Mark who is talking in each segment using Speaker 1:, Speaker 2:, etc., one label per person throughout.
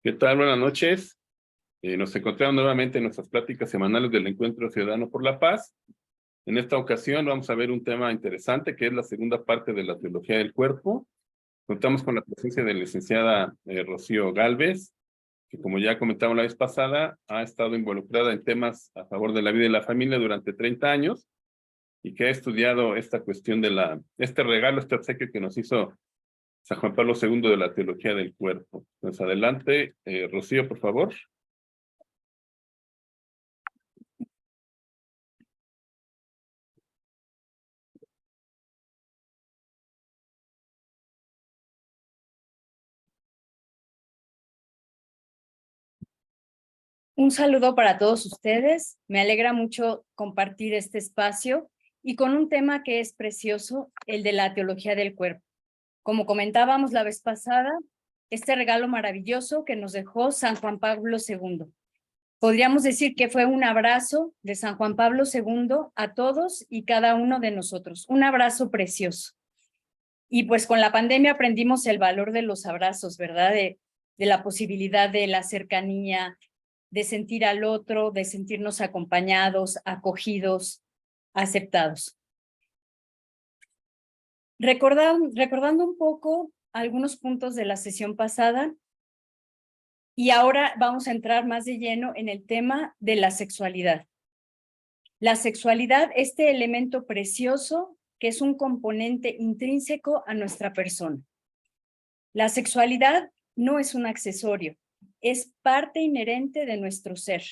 Speaker 1: ¿Qué tal? Buenas noches. Nos encontramos nuevamente en nuestras pláticas semanales del Encuentro Ciudadano por la Paz. En esta ocasión vamos a ver un tema interesante que es la segunda parte de la teología del cuerpo. Contamos con la presencia de la licenciada Rocío Gálvez, que como ya comentamos la vez pasada, ha estado involucrada en temas a favor de la vida y la familia durante 30 años y que ha estudiado esta cuestión de este regalo, este obsequio que nos hizo San Juan Pablo II de la teología del cuerpo. Entonces, adelante, Rocío, por favor.
Speaker 2: Un saludo para todos ustedes. Me alegra mucho compartir este espacio y con un tema que es precioso, el de la teología del cuerpo. Como comentábamos la vez pasada, este regalo maravilloso que nos dejó San Juan Pablo II. Podríamos decir que fue un abrazo de San Juan Pablo II a todos y cada uno de nosotros. Un abrazo precioso. Y pues con la pandemia aprendimos el valor de los abrazos, ¿verdad? De la posibilidad de la cercanía, de sentir al otro, de sentirnos acompañados, acogidos, aceptados. Recordando un poco algunos puntos de la sesión pasada, y ahora vamos a entrar más de lleno en el tema de la sexualidad. La sexualidad, este elemento precioso que es un componente intrínseco a nuestra persona. La sexualidad no es un accesorio, es parte inherente de nuestro ser.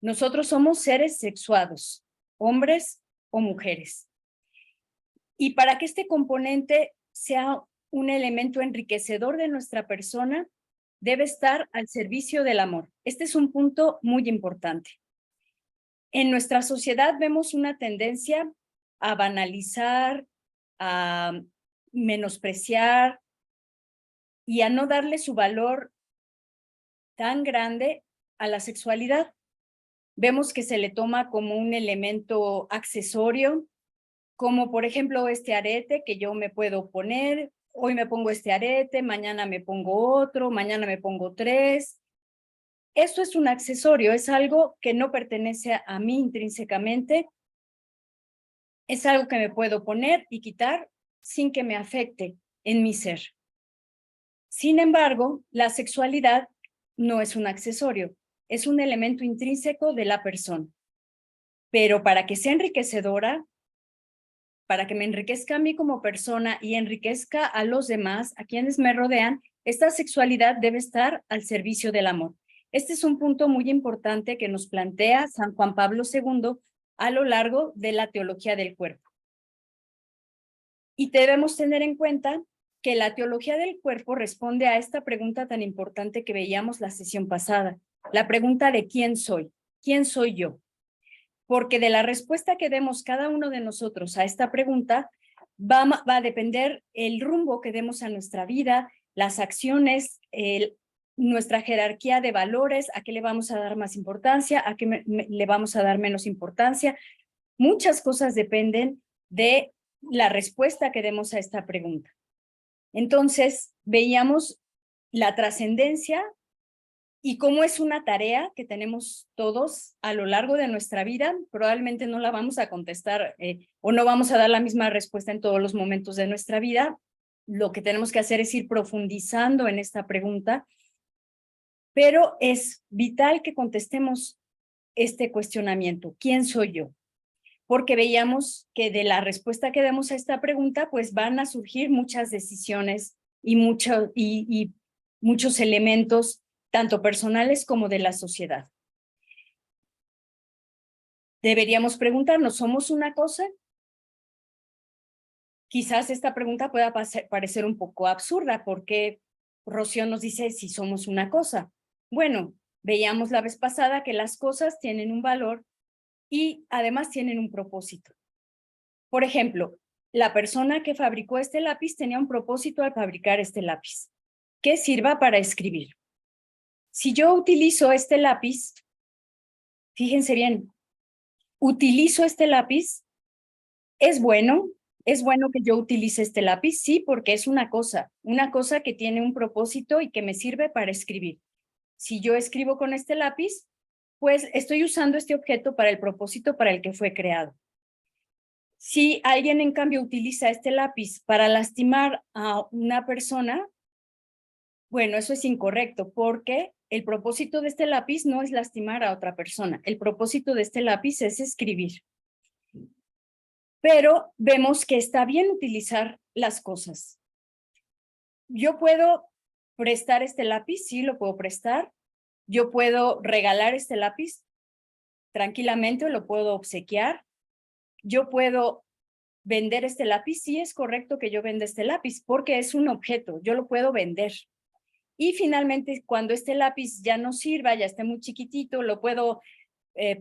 Speaker 2: Nosotros somos seres sexuados, hombres o mujeres. Y para que este componente sea un elemento enriquecedor de nuestra persona, debe estar al servicio del amor. Este es un punto muy importante. En nuestra sociedad vemos una tendencia a banalizar, a menospreciar y a no darle su valor tan grande a la sexualidad. Vemos que se le toma como un elemento accesorio, como por ejemplo este arete que yo me puedo poner, hoy me pongo este arete, mañana me pongo otro, mañana me pongo 3. Esto es un accesorio, es algo que no pertenece a mí intrínsecamente, es algo que me puedo poner y quitar sin que me afecte en mi ser. Sin embargo, la sexualidad no es un accesorio, es un elemento intrínseco de la persona. Pero para que sea enriquecedora, para que me enriquezca a mí como persona y enriquezca a los demás, a quienes me rodean, esta sexualidad debe estar al servicio del amor. Este es un punto muy importante que nos plantea San Juan Pablo II a lo largo de la teología del cuerpo. Y debemos tener en cuenta que la teología del cuerpo responde a esta pregunta tan importante que veíamos la sesión pasada, la pregunta de ¿quién soy? ¿Quién soy yo? Porque de la respuesta que demos cada uno de nosotros a esta pregunta va a depender el rumbo que demos a nuestra vida, las acciones, nuestra jerarquía de valores, a qué le vamos a dar más importancia, a qué le vamos a dar menos importancia. Muchas cosas dependen de la respuesta que demos a esta pregunta. Entonces, veíamos la trascendencia y cómo es una tarea que tenemos todos a lo largo de nuestra vida. Probablemente no la vamos a contestar o no vamos a dar la misma respuesta en todos los momentos de nuestra vida. Lo que tenemos que hacer es ir profundizando en esta pregunta, pero es vital que contestemos este cuestionamiento. ¿Quién soy yo? Porque veíamos que de la respuesta que demos a esta pregunta, pues van a surgir muchas decisiones y muchos elementos, tanto personales como de la sociedad. Deberíamos preguntarnos, ¿somos una cosa? Quizás esta pregunta pueda parecer un poco absurda, porque Rocío nos dice si somos una cosa. Bueno, veíamos la vez pasada que las cosas tienen un valor y además tienen un propósito. Por ejemplo, la persona que fabricó este lápiz tenía un propósito al fabricar este lápiz, que sirva para escribir. Si yo utilizo este lápiz, fíjense bien, utilizo este lápiz, es bueno, ¿Es bueno que yo utilice este lápiz? Sí, porque es una cosa que tiene un propósito y que me sirve para escribir. Si yo escribo con este lápiz, pues estoy usando este objeto para el propósito para el que fue creado. Si alguien, en cambio, utiliza este lápiz para lastimar a una persona, bueno, eso es incorrecto, porque el propósito de este lápiz no es lastimar a otra persona. El propósito de este lápiz es escribir. Pero vemos que está bien utilizar las cosas. Yo puedo prestar este lápiz, sí, lo puedo prestar. Yo puedo regalar este lápiz tranquilamente, o lo puedo obsequiar. Yo puedo vender este lápiz, sí es correcto que yo venda este lápiz, porque es un objeto, yo lo puedo vender. Y finalmente, cuando este lápiz ya no sirva, ya esté muy chiquitito, lo puedo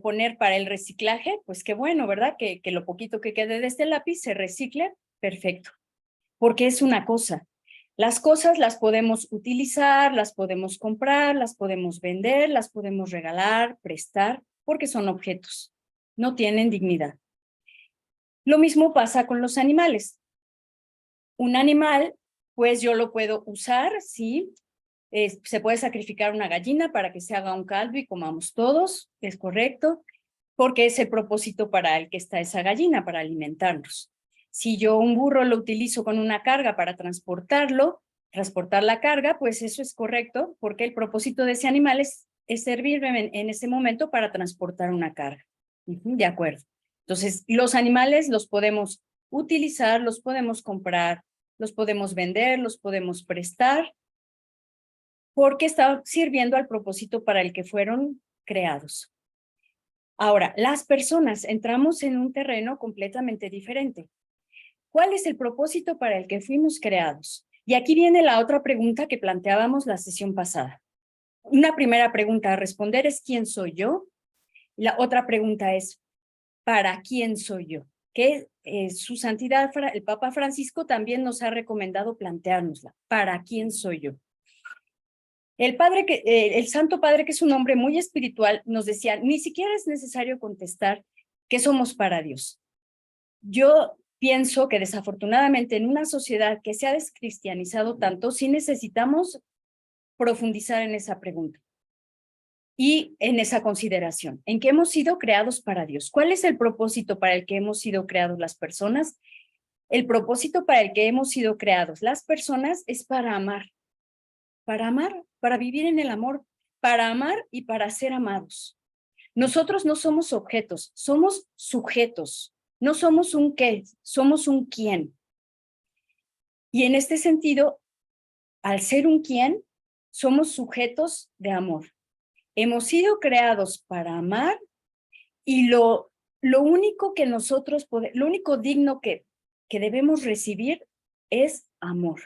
Speaker 2: poner para el reciclaje, pues qué bueno, ¿verdad? Que lo poquito que quede de este lápiz se recicle, perfecto. Porque es una cosa. Las cosas las podemos utilizar, las podemos comprar, las podemos vender, las podemos regalar, prestar, porque son objetos. No tienen dignidad. Lo mismo pasa con los animales. Un animal, pues yo lo puedo usar, sí. Se puede sacrificar una gallina para que se haga un caldo y comamos todos, es correcto, porque es el propósito para el que está esa gallina, para alimentarnos. Si yo un burro lo utilizo con una carga para transportar la carga, pues eso es correcto, porque el propósito de ese animal es servirme en ese momento para transportar una carga. De acuerdo. Entonces, los animales los podemos utilizar, los podemos comprar, los podemos vender, los podemos prestar, porque está sirviendo al propósito para el que fueron creados. Ahora, las personas, entramos en un terreno completamente diferente. ¿Cuál es el propósito para el que fuimos creados? Y aquí viene la otra pregunta que planteábamos la sesión pasada. Una primera pregunta a responder es ¿quién soy yo? La otra pregunta es ¿para quién soy yo? Que su santidad, el Papa Francisco, también nos ha recomendado planteárnosla. ¿Para quién soy yo? El Santo Padre, que es un hombre muy espiritual, nos decía, ni siquiera es necesario contestar que somos para Dios. Yo pienso que desafortunadamente en una sociedad que se ha descristianizado tanto, sí necesitamos profundizar en esa pregunta y en esa consideración, en que hemos sido creados para Dios. ¿Cuál es el propósito para el que hemos sido creados las personas? El propósito para el que hemos sido creados las personas es para amar, para vivir en el amor, para amar y para ser amados. Nosotros no somos objetos, somos sujetos. No somos un qué, somos un quién. Y en este sentido, al ser un quién, somos sujetos de amor. Hemos sido creados para amar y lo único que nosotros podemos, lo único digno que debemos recibir es amor.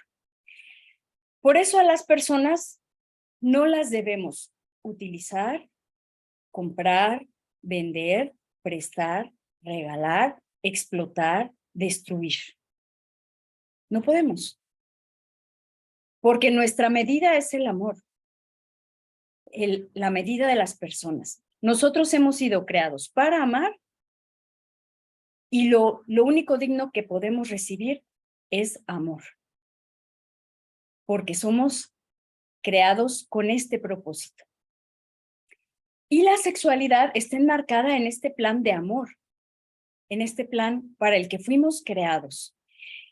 Speaker 2: Por eso a las personas no las debemos utilizar, comprar, vender, prestar, regalar, explotar, destruir. No podemos. Porque nuestra medida es el amor, la medida de las personas. Nosotros hemos sido creados para amar y lo único digno que podemos recibir es amor. Porque somos creados con este propósito. Y la sexualidad está enmarcada en este plan de amor, en este plan para el que fuimos creados.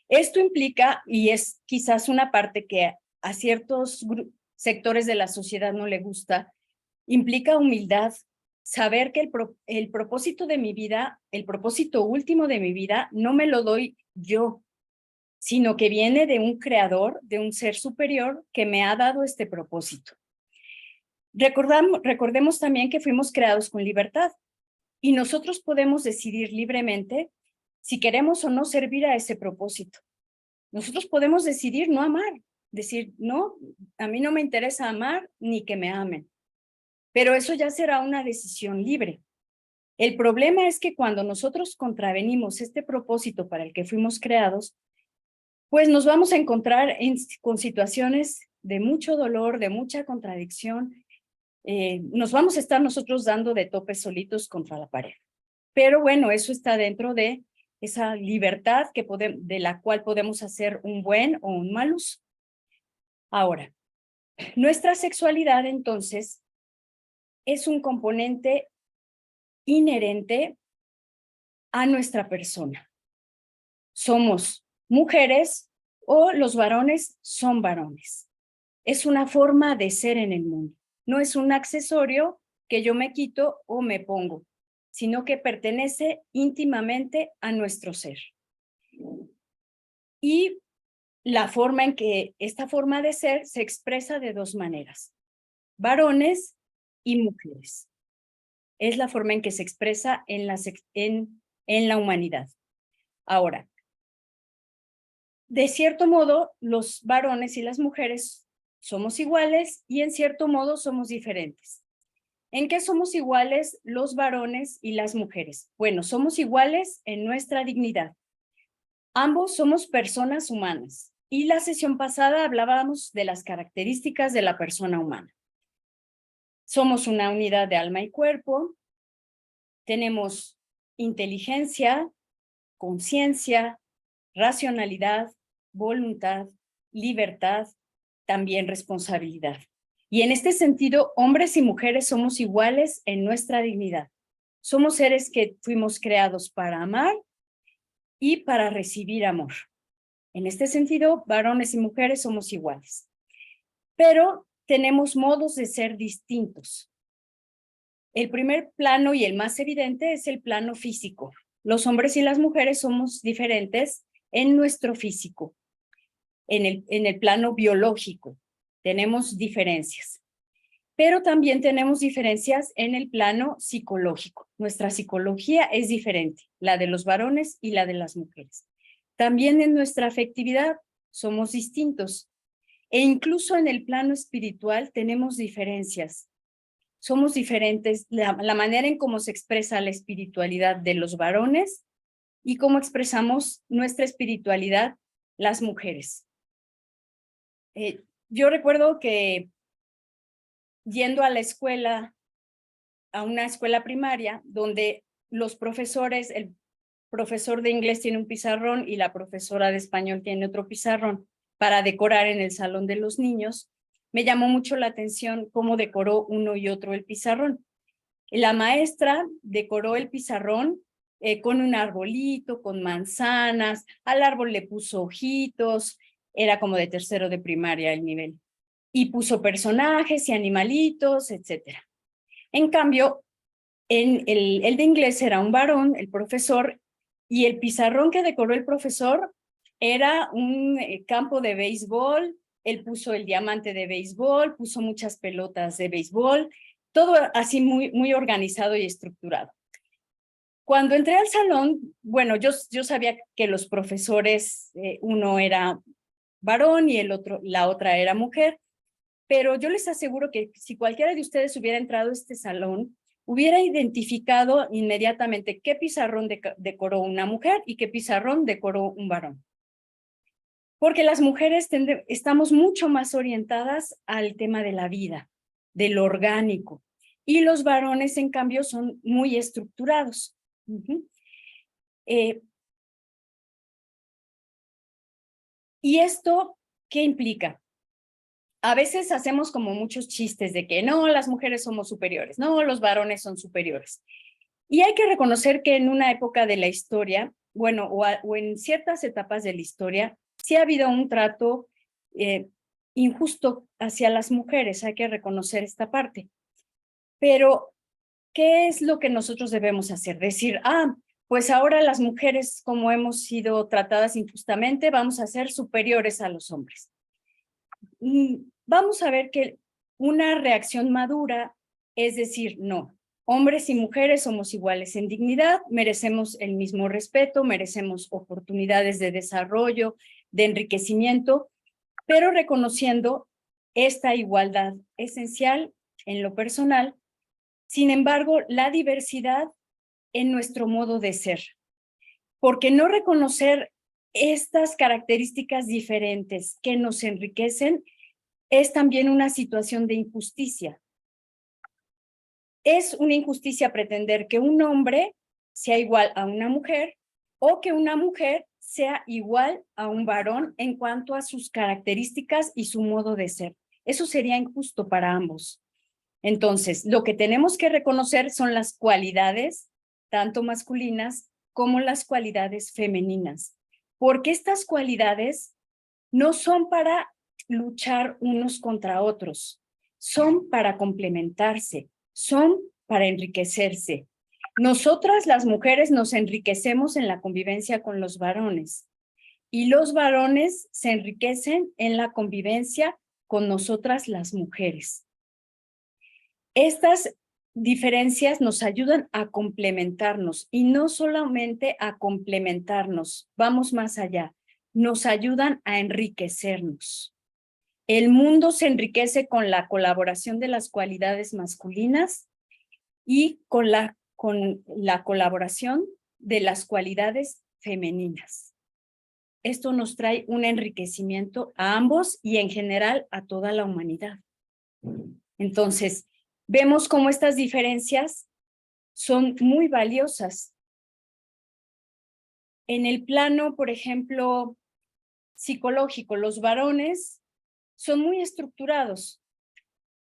Speaker 2: Esto implica, y es quizás una parte que a ciertos sectores de la sociedad no le gusta, implica humildad, saber que el propósito de mi vida, el propósito último de mi vida, no me lo doy yo, sino que viene de un creador, de un ser superior que me ha dado este propósito. Recordemos también que fuimos creados con libertad y nosotros podemos decidir libremente si queremos o no servir a ese propósito. Nosotros podemos decidir no amar, decir, no, a mí no me interesa amar ni que me amen. Pero eso ya será una decisión libre. El problema es que cuando nosotros contravenimos este propósito para el que fuimos creados, pues nos vamos a encontrar con situaciones de mucho dolor, de mucha contradicción. Nos vamos a estar nosotros dando de topes solitos contra la pared. Pero bueno, eso está dentro de esa libertad de la cual podemos hacer un buen o un mal uso. Ahora, nuestra sexualidad entonces es un componente inherente a nuestra persona. Somos mujeres o los varones son varones. Es una forma de ser en el mundo. No es un accesorio que yo me quito o me pongo, sino que pertenece íntimamente a nuestro ser. Y la forma en que esta forma de ser se expresa de dos maneras, varones y mujeres. Es la forma en que se expresa en la humanidad. Ahora, de cierto modo, los varones y las mujeres somos iguales y en cierto modo somos diferentes. ¿En qué somos iguales los varones y las mujeres? Bueno, somos iguales en nuestra dignidad. Ambos somos personas humanas y la sesión pasada hablábamos de las características de la persona humana. Somos una unidad de alma y cuerpo, tenemos inteligencia, conciencia, racionalidad, voluntad, libertad, también responsabilidad. Y en este sentido, hombres y mujeres somos iguales en nuestra dignidad. Somos seres que fuimos creados para amar y para recibir amor. En este sentido, varones y mujeres somos iguales. Pero tenemos modos de ser distintos. El primer plano y el más evidente es el plano físico. Los hombres y las mujeres somos diferentes en nuestro físico, en el plano biológico. Tenemos diferencias. Pero también tenemos diferencias en el plano psicológico. Nuestra psicología es diferente, la de los varones y la de las mujeres. También en nuestra afectividad somos distintos. E incluso en el plano espiritual tenemos diferencias. Somos diferentes, la manera en cómo se expresa la espiritualidad de los varones y cómo expresamos nuestra espiritualidad las mujeres. Yo recuerdo que yendo a la escuela, a una escuela primaria, donde los profesores, el profesor de inglés tiene un pizarrón y la profesora de español tiene otro pizarrón para decorar en el salón de los niños, me llamó mucho la atención cómo decoró uno y otro el pizarrón. La maestra decoró el pizarrón con un arbolito, con manzanas, al árbol le puso ojitos, era como de tercero de primaria el nivel, y puso personajes y animalitos, etcétera. En cambio, el de inglés era un varón, el profesor, y el pizarrón que decoró el profesor era un campo de béisbol, él puso el diamante de béisbol, puso muchas pelotas de béisbol, todo así muy organizado y estructurado. Cuando entré al salón, bueno, yo sabía que los profesores, uno era varón y la otra era mujer, pero yo les aseguro que si cualquiera de ustedes hubiera entrado a este salón, hubiera identificado inmediatamente qué pizarrón decoró una mujer y qué pizarrón decoró un varón. Porque las mujeres estamos mucho más orientadas al tema de la vida, de lo orgánico, y los varones, en cambio, son muy estructurados. ¿Y esto qué implica? A veces hacemos como muchos chistes de que no, las mujeres somos superiores, no, los varones son superiores. Y hay que reconocer que en una época de la historia, bueno, o en ciertas etapas de la historia, sí ha habido un trato injusto hacia las mujeres, hay que reconocer esta parte. Pero, ¿qué es lo que nosotros debemos hacer? Decir, pues ahora las mujeres, como hemos sido tratadas injustamente, vamos a ser superiores a los hombres. Vamos a ver que una reacción madura es decir, no, hombres y mujeres somos iguales en dignidad, merecemos el mismo respeto, merecemos oportunidades de desarrollo, de enriquecimiento, pero reconociendo esta igualdad esencial en lo personal. Sin embargo, la diversidad en nuestro modo de ser, porque no reconocer estas características diferentes que nos enriquecen es también una situación de injusticia. Es una injusticia pretender que un hombre sea igual a una mujer o que una mujer sea igual a un varón en cuanto a sus características y su modo de ser. Eso sería injusto para ambos. Entonces, lo que tenemos que reconocer son las cualidades, tanto masculinas como las cualidades femeninas, porque estas cualidades no son para luchar unos contra otros, son para complementarse, son para enriquecerse. Nosotras las mujeres nos enriquecemos en la convivencia con los varones y los varones se enriquecen en la convivencia con nosotras las mujeres. Estas diferencias nos ayudan a complementarnos y no solamente a complementarnos, vamos más allá, nos ayudan a enriquecernos. El mundo se enriquece con la colaboración de las cualidades masculinas y con la colaboración de las cualidades femeninas. Esto nos trae un enriquecimiento a ambos y en general a toda la humanidad. Entonces, vemos cómo estas diferencias son muy valiosas. En el plano, por ejemplo, psicológico, los varones son muy estructurados.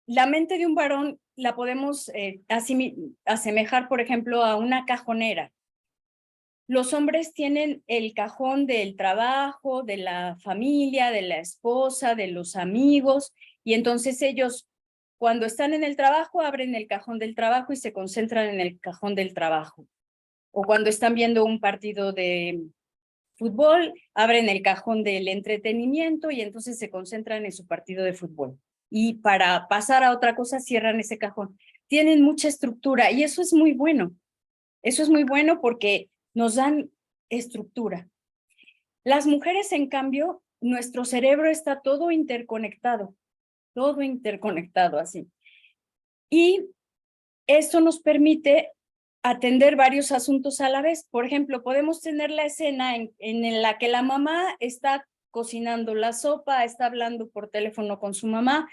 Speaker 2: La mente de un varón la podemos asemejar, por ejemplo, a una cajonera. Los hombres tienen el cajón del trabajo, de la familia, de la esposa, de los amigos, y entonces ellos, cuando están en el trabajo, abren el cajón del trabajo y se concentran en el cajón del trabajo. O cuando están viendo un partido de fútbol, abren el cajón del entretenimiento y entonces se concentran en su partido de fútbol. Y para pasar a otra cosa, cierran ese cajón. Tienen mucha estructura y eso es muy bueno. Eso es muy bueno porque nos dan estructura. Las mujeres, en cambio, nuestro cerebro está todo interconectado así. Y esto nos permite atender varios asuntos a la vez. Por ejemplo, podemos tener la escena en la que la mamá está cocinando la sopa, está hablando por teléfono con su mamá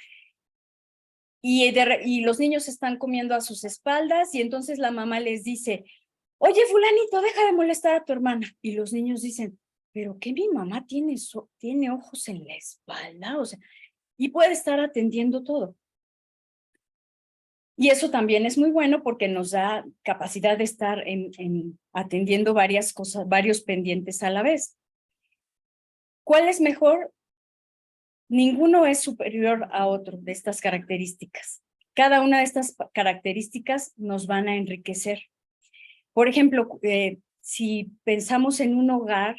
Speaker 2: y los niños están comiendo a sus espaldas y entonces la mamá les dice, oye, fulanito, deja de molestar a tu hermana. Y los niños dicen, pero ¿qué mi mamá tiene ojos en la espalda? O sea, y puede estar atendiendo todo. Y eso también es muy bueno porque nos da capacidad de estar atendiendo varias cosas, varios pendientes a la vez. ¿Cuál es mejor? Ninguno es superior a otro de estas características. Cada una de estas características nos van a enriquecer. Por ejemplo, si pensamos en un hogar,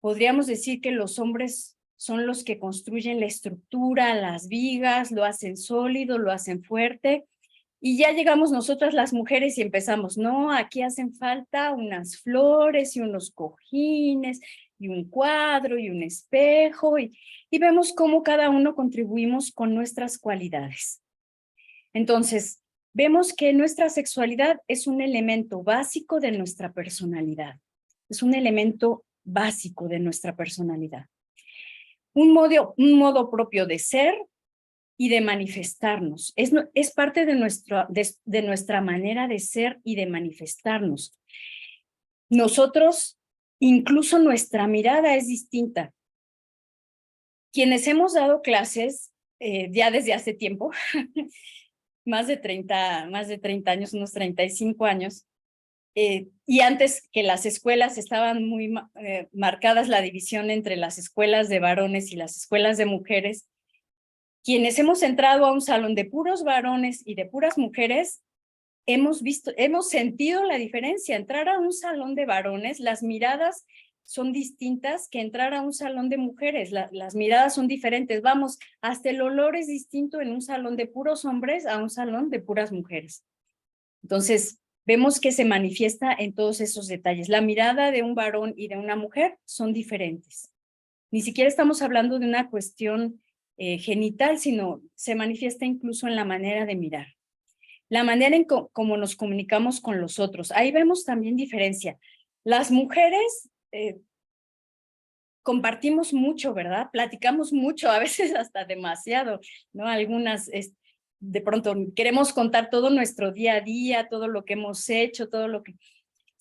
Speaker 2: podríamos decir que los hombres son los que construyen la estructura, las vigas, lo hacen sólido, lo hacen fuerte. Y ya llegamos nosotras las mujeres y empezamos, no, aquí hacen falta unas flores y unos cojines y un cuadro y un espejo y vemos cómo cada uno contribuimos con nuestras cualidades. Entonces, vemos que nuestra sexualidad es un elemento básico de nuestra personalidad. Es un elemento básico de nuestra personalidad. Un modo propio de ser y de manifestarnos. Es parte de nuestra manera de ser y de manifestarnos. Nosotros, incluso nuestra mirada es distinta. Quienes hemos dado clases ya desde hace tiempo, más de 30 años, unos 35 años, y antes que las escuelas estaban muy marcadas la división entre las escuelas de varones y las escuelas de mujeres, quienes hemos entrado a un salón de puros varones y de puras mujeres, hemos sentido la diferencia. Entrar a un salón de varones, las miradas son distintas que entrar a un salón de mujeres. Las miradas son diferentes. Vamos, hasta el olor es distinto en un salón de puros hombres a un salón de puras mujeres. Entonces, vemos que se manifiesta en todos esos detalles. La mirada de un varón y de una mujer son diferentes. Ni siquiera estamos hablando de una cuestión genital, sino se manifiesta incluso en la manera de mirar. La manera en cómo nos comunicamos con los otros. Ahí vemos también diferencia. Las mujeres compartimos mucho, ¿verdad? Platicamos mucho, a veces hasta demasiado, ¿no? Algunas, de pronto, queremos contar todo nuestro día a día, todo lo que hemos hecho, todo lo que...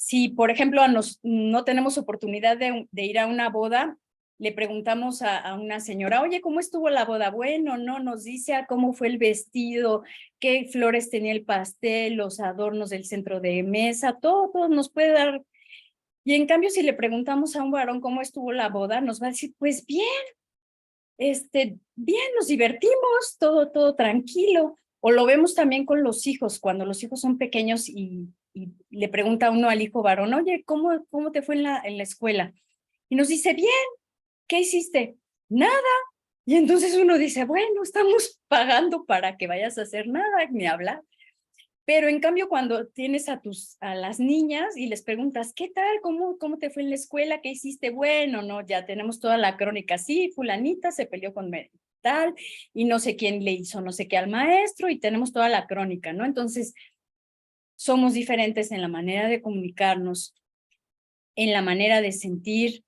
Speaker 2: si, por ejemplo, no tenemos oportunidad de ir a una boda, le preguntamos a una señora, oye, ¿cómo estuvo la boda? Bueno, no, nos dice cómo fue el vestido, qué flores tenía el pastel, los adornos del centro de mesa, todo nos puede dar. Y en cambio, si le preguntamos a un varón cómo estuvo la boda, nos va a decir, pues bien, bien, nos divertimos, todo tranquilo. O lo vemos también con los hijos, cuando los hijos son pequeños y le pregunta uno al hijo varón, oye, ¿cómo te fue en la escuela? Y nos dice, bien, ¿qué hiciste? Nada. Y entonces uno dice, bueno, estamos pagando para que vayas a hacer nada, ni hablar. Pero en cambio, cuando tienes a las niñas y les preguntas, ¿qué tal? ¿Cómo te fue en la escuela? ¿Qué hiciste? Bueno, no, ya tenemos toda la crónica. Sí, fulanita se peleó con tal y no sé quién le hizo no sé qué al maestro y tenemos toda la crónica, ¿no? Entonces, somos diferentes en la manera de comunicarnos, en la manera de sentir.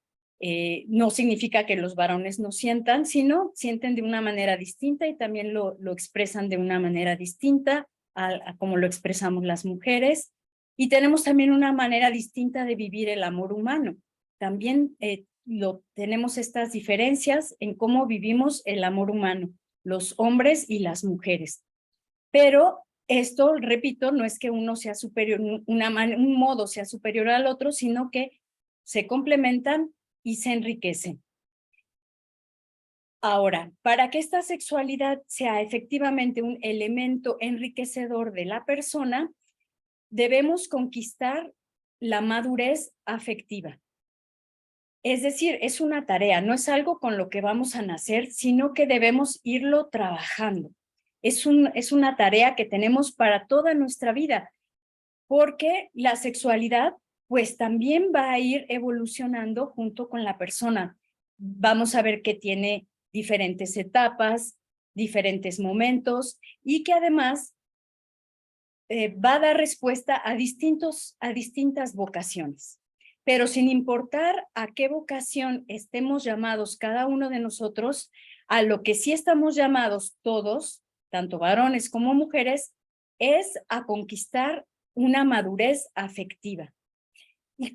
Speaker 2: No significa que los varones no sientan, sino sienten de una manera distinta y también lo expresan de una manera distinta a como lo expresamos las mujeres. Y tenemos también una manera distinta de vivir el amor humano. También tenemos estas diferencias en cómo vivimos el amor humano, los hombres y las mujeres. Pero esto, repito, no es que uno sea superior, un modo sea superior al otro, sino que se complementan y se enriquecen. Ahora, para que esta sexualidad sea efectivamente un elemento enriquecedor de la persona, debemos conquistar la madurez afectiva. Es decir, es una tarea, no es algo con lo que vamos a nacer, sino que debemos irlo trabajando. Es una tarea que tenemos para toda nuestra vida, porque la sexualidad pues también va a ir evolucionando junto con la persona. Vamos a ver que tiene diferentes etapas, diferentes momentos y que además va a dar respuesta a distintas vocaciones. Pero sin importar a qué vocación estemos llamados cada uno de nosotros, a lo que sí estamos llamados todos, tanto varones como mujeres, es a conquistar una madurez afectiva. ¿Y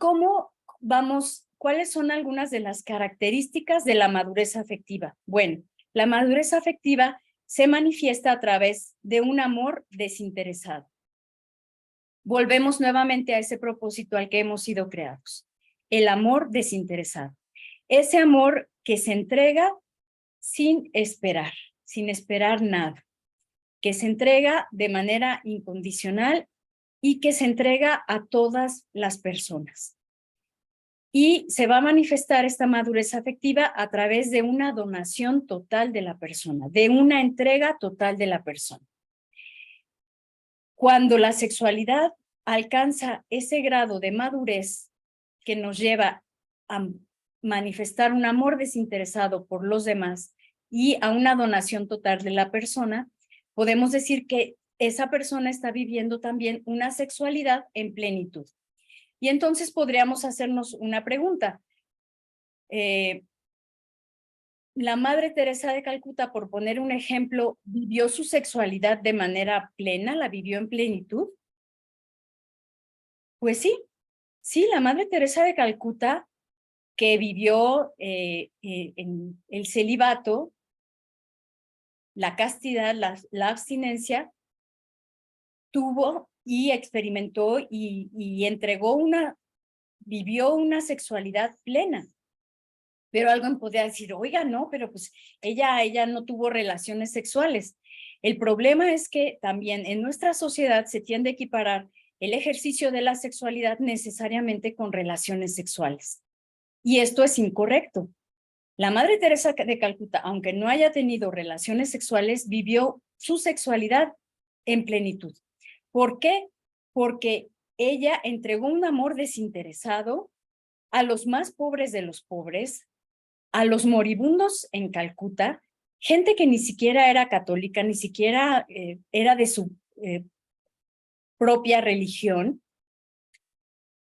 Speaker 2: cuáles son algunas de las características de la madurez afectiva? Bueno, la madurez afectiva se manifiesta a través de un amor desinteresado. Volvemos nuevamente a ese propósito al que hemos sido creados, el amor desinteresado. Ese amor que se entrega sin esperar nada, que se entrega de manera incondicional y que se entrega a todas las personas. Y se va a manifestar esta madurez afectiva a través de una donación total de la persona, de una entrega total de la persona. Cuando la sexualidad alcanza ese grado de madurez que nos lleva a manifestar un amor desinteresado por los demás y a una donación total de la persona, podemos decir que esa persona está viviendo también una sexualidad en plenitud. Y entonces podríamos hacernos una pregunta. La Madre Teresa de Calcuta, por poner un ejemplo, ¿vivió su sexualidad de manera plena? ¿La vivió en plenitud? Pues sí, la Madre Teresa de Calcuta, que vivió en el celibato, la castidad, la abstinencia, tuvo y experimentó y vivió una sexualidad plena. Pero alguien podría decir, oiga, no, pero pues ella no tuvo relaciones sexuales. El problema es que también en nuestra sociedad se tiende a equiparar el ejercicio de la sexualidad necesariamente con relaciones sexuales. Y esto es incorrecto. La Madre Teresa de Calcuta, aunque no haya tenido relaciones sexuales, vivió su sexualidad en plenitud. ¿Por qué? Porque ella entregó un amor desinteresado a los más pobres de los pobres, a los moribundos en Calcuta, gente que ni siquiera era católica, ni siquiera era de su propia religión,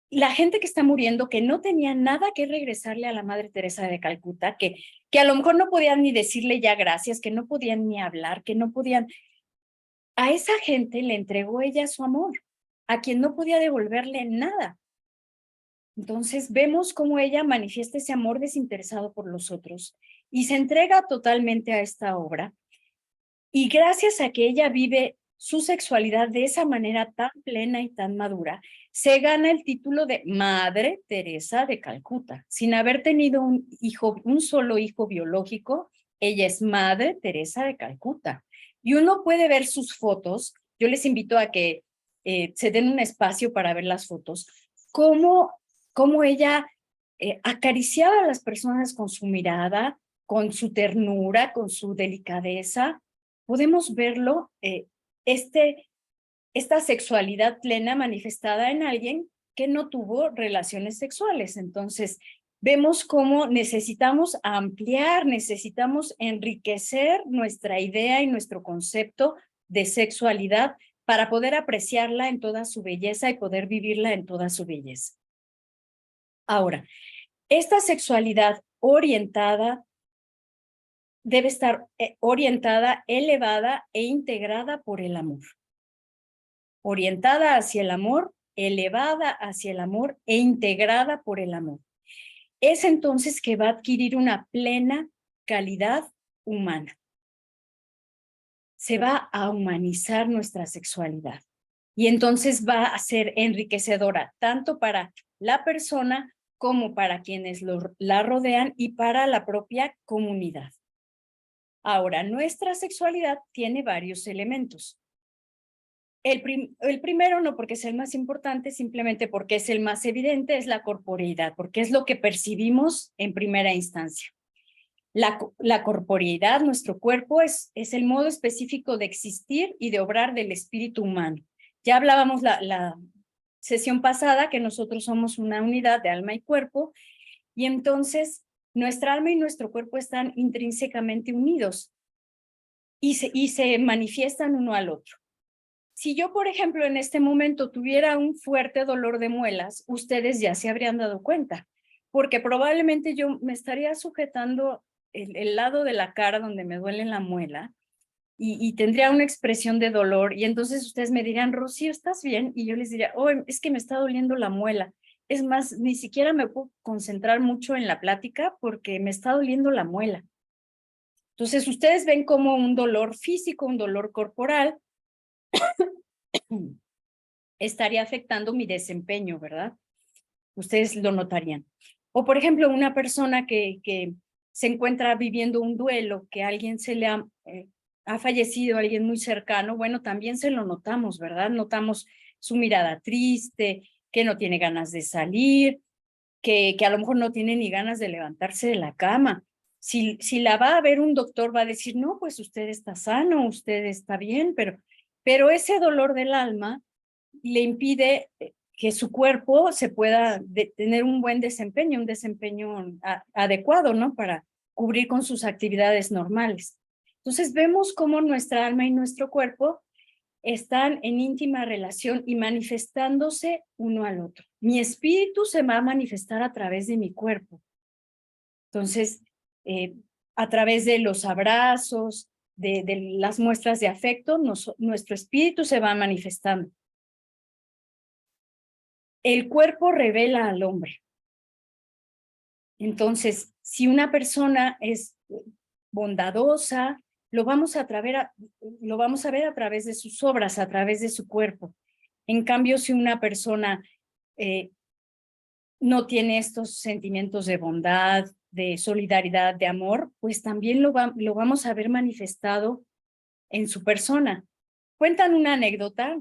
Speaker 2: la gente que está muriendo, que no tenía nada que regresarle a la Madre Teresa de Calcuta, que a lo mejor no podían ni decirle ya gracias, que no podían ni hablar, que no podían. A esa gente le entregó ella su amor, a quien no podía devolverle nada. Entonces vemos cómo ella manifiesta ese amor desinteresado por los otros y se entrega totalmente a esta obra. Y gracias a que ella vive su sexualidad de esa manera tan plena y tan madura, se gana el título de Madre Teresa de Calcuta. Sin haber tenido un solo hijo biológico, ella es Madre Teresa de Calcuta. Y uno puede ver sus fotos. Yo les invito a que se den un espacio para ver las fotos. Cómo ella acariciaba a las personas con su mirada, con su ternura, con su delicadeza. Podemos verlo, esta sexualidad plena manifestada en alguien que no tuvo relaciones sexuales. Entonces, vemos cómo necesitamos ampliar, necesitamos enriquecer nuestra idea y nuestro concepto de sexualidad para poder apreciarla en toda su belleza y poder vivirla en toda su belleza. Ahora, esta sexualidad orientada debe estar orientada, elevada e integrada por el amor. Orientada hacia el amor, elevada hacia el amor e integrada por el amor. Es entonces que va a adquirir una plena calidad humana. Se va a humanizar nuestra sexualidad y entonces va a ser enriquecedora tanto para la persona como para quienes la rodean y para la propia comunidad. Ahora, nuestra sexualidad tiene varios elementos. El primero, no porque es el más importante, simplemente porque es el más evidente, es la corporeidad, porque es lo que percibimos en primera instancia. La corporeidad, nuestro cuerpo, es el modo específico de existir y de obrar del espíritu humano. Ya hablábamos la sesión pasada que nosotros somos una unidad de alma y cuerpo, y entonces nuestra alma y nuestro cuerpo están intrínsecamente unidos y se manifiestan uno al otro. Si yo, por ejemplo, en este momento tuviera un fuerte dolor de muelas, ustedes ya se habrían dado cuenta, porque probablemente yo me estaría sujetando el lado de la cara donde me duele la muela y tendría una expresión de dolor, y entonces ustedes me dirían, Rocío, ¿estás bien? Y yo les diría, oh, es que me está doliendo la muela. Es más, ni siquiera me puedo concentrar mucho en la plática porque me está doliendo la muela. Entonces ustedes ven como un dolor físico, un dolor corporal, estaría afectando mi desempeño, ¿verdad? Ustedes lo notarían. O, por ejemplo, una persona que se encuentra viviendo un duelo, que alguien se le ha fallecido, alguien muy cercano, bueno, también se lo notamos, ¿verdad? Notamos su mirada triste, que no tiene ganas de salir, que a lo mejor no tiene ni ganas de levantarse de la cama. Si la va a ver un doctor, va a decir, no, pues usted está sano, usted está bien, pero ese dolor del alma le impide que su cuerpo se pueda tener un buen desempeño, un desempeño adecuado, ¿no? Para cubrir con sus actividades normales. Entonces vemos cómo nuestra alma y nuestro cuerpo están en íntima relación y manifestándose uno al otro. Mi espíritu se va a manifestar a través de mi cuerpo. Entonces, a través de los abrazos, de las muestras de afecto, nuestro espíritu se va manifestando. El cuerpo revela al hombre. Entonces, si una persona es bondadosa, lo vamos a ver a través de sus obras, a través de su cuerpo. En cambio, si una persona no tiene estos sentimientos de bondad, de solidaridad, de amor, pues también lo vamos a ver manifestado en su persona. Cuentan una anécdota,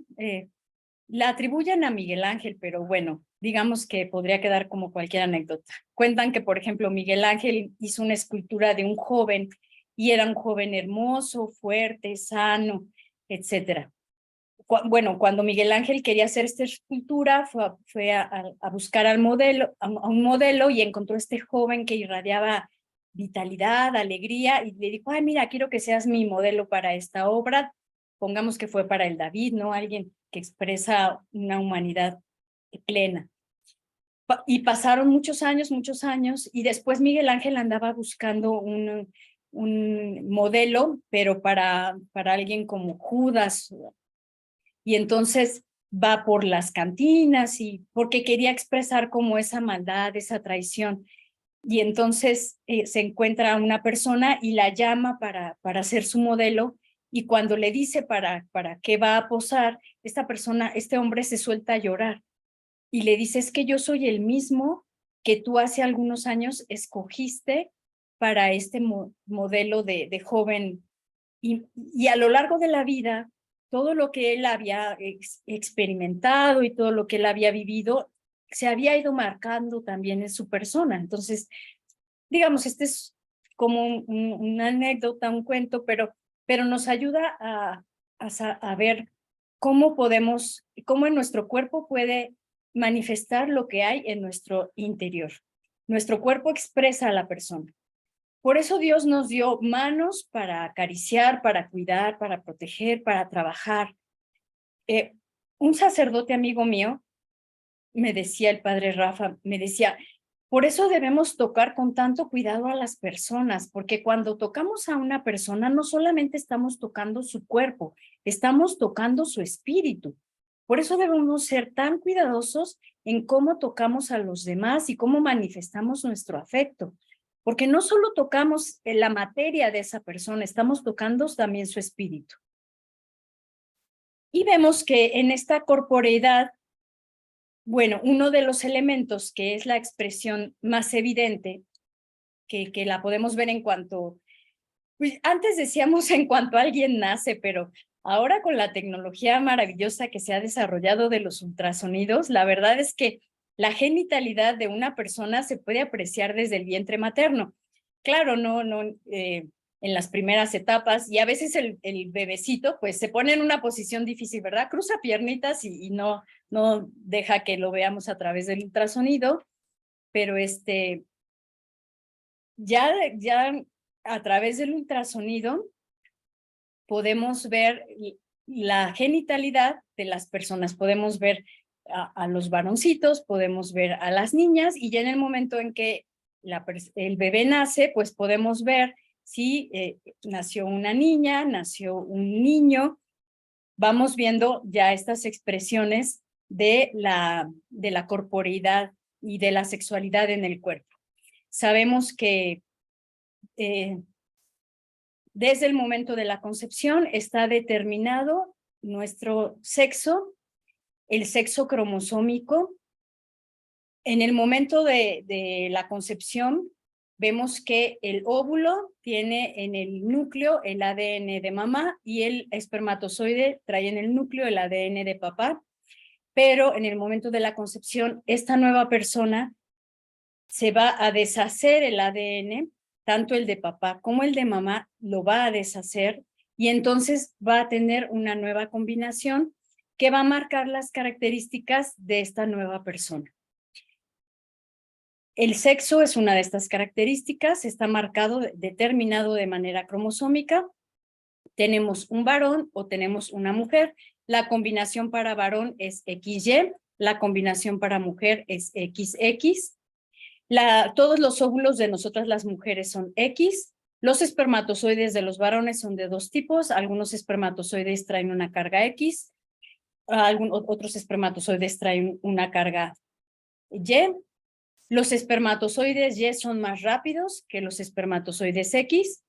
Speaker 2: la atribuyen a Miguel Ángel, pero bueno, digamos que podría quedar como cualquier anécdota. Cuentan que, por ejemplo, Miguel Ángel hizo una escultura de un joven y era un joven hermoso, fuerte, sano, etcétera. Bueno, cuando Miguel Ángel quería hacer esta escultura, fue a buscar a un modelo y encontró este joven que irradiaba vitalidad, alegría, y le dijo, ay, mira, quiero que seas mi modelo para esta obra. Pongamos que fue para el David, ¿no? Alguien que expresa una humanidad plena. Y pasaron muchos años, y después Miguel Ángel andaba buscando un modelo, pero para alguien como Judas. Y entonces va por las cantinas y porque quería expresar como esa maldad, esa traición. Y entonces se encuentra una persona y la llama para ser su modelo, y cuando le dice para qué va a posar, esta persona, este hombre se suelta a llorar y le dice, es que yo soy el mismo que tú hace algunos años escogiste para este modelo de joven. Y a lo largo de la vida, todo lo que él había experimentado y todo lo que él había vivido, se había ido marcando también en su persona. Entonces, digamos, este es como una anécdota, un cuento, pero nos ayuda a ver cómo podemos, cómo en nuestro cuerpo puede manifestar lo que hay en nuestro interior. Nuestro cuerpo expresa a la persona. Por eso Dios nos dio manos para acariciar, para cuidar, para proteger, para trabajar. Un sacerdote amigo mío me decía, el padre Rafa, me decía, por eso debemos tocar con tanto cuidado a las personas, porque cuando tocamos a una persona no solamente estamos tocando su cuerpo, estamos tocando su espíritu. Por eso debemos ser tan cuidadosos en cómo tocamos a los demás y cómo manifestamos nuestro afecto, porque no solo tocamos la materia de esa persona, estamos tocando también su espíritu. Y vemos que en esta corporeidad, bueno, uno de los elementos que es la expresión más evidente, que la podemos ver en cuanto, pues antes decíamos en cuanto alguien nace, pero ahora con la tecnología maravillosa que se ha desarrollado de los ultrasonidos, la verdad es que la genitalidad de una persona se puede apreciar desde el vientre materno. Claro, no, en las primeras etapas, y a veces el bebecito pues se pone en una posición difícil, ¿verdad? Cruza piernitas y no deja que lo veamos a través del ultrasonido, pero ya a través del ultrasonido podemos ver la genitalidad de las personas, podemos ver a los varoncitos, podemos ver a las niñas, y ya en el momento en que el bebé nace, pues podemos ver si nació una niña, nació un niño. Vamos viendo ya estas expresiones de la corporeidad y de la sexualidad en el cuerpo. Sabemos que desde el momento de la concepción está determinado nuestro sexo, el sexo cromosómico. En el momento de la concepción, vemos que el óvulo tiene en el núcleo el ADN de mamá y el espermatozoide trae en el núcleo el ADN de papá, pero en el momento de la concepción, esta nueva persona se va a deshacer el ADN, tanto el de papá como el de mamá lo va a deshacer, y entonces va a tener una nueva combinación que va a marcar las características de esta nueva persona. El sexo es una de estas características, está marcado, determinado de manera cromosómica. Tenemos un varón o tenemos una mujer. La combinación para varón es XY, la combinación para mujer es XX. Todos los óvulos de nosotras las mujeres son X. Los espermatozoides de los varones son de dos tipos. Algunos espermatozoides traen una carga X, otros espermatozoides traen una carga Y. Los espermatozoides Y son más rápidos que los espermatozoides X.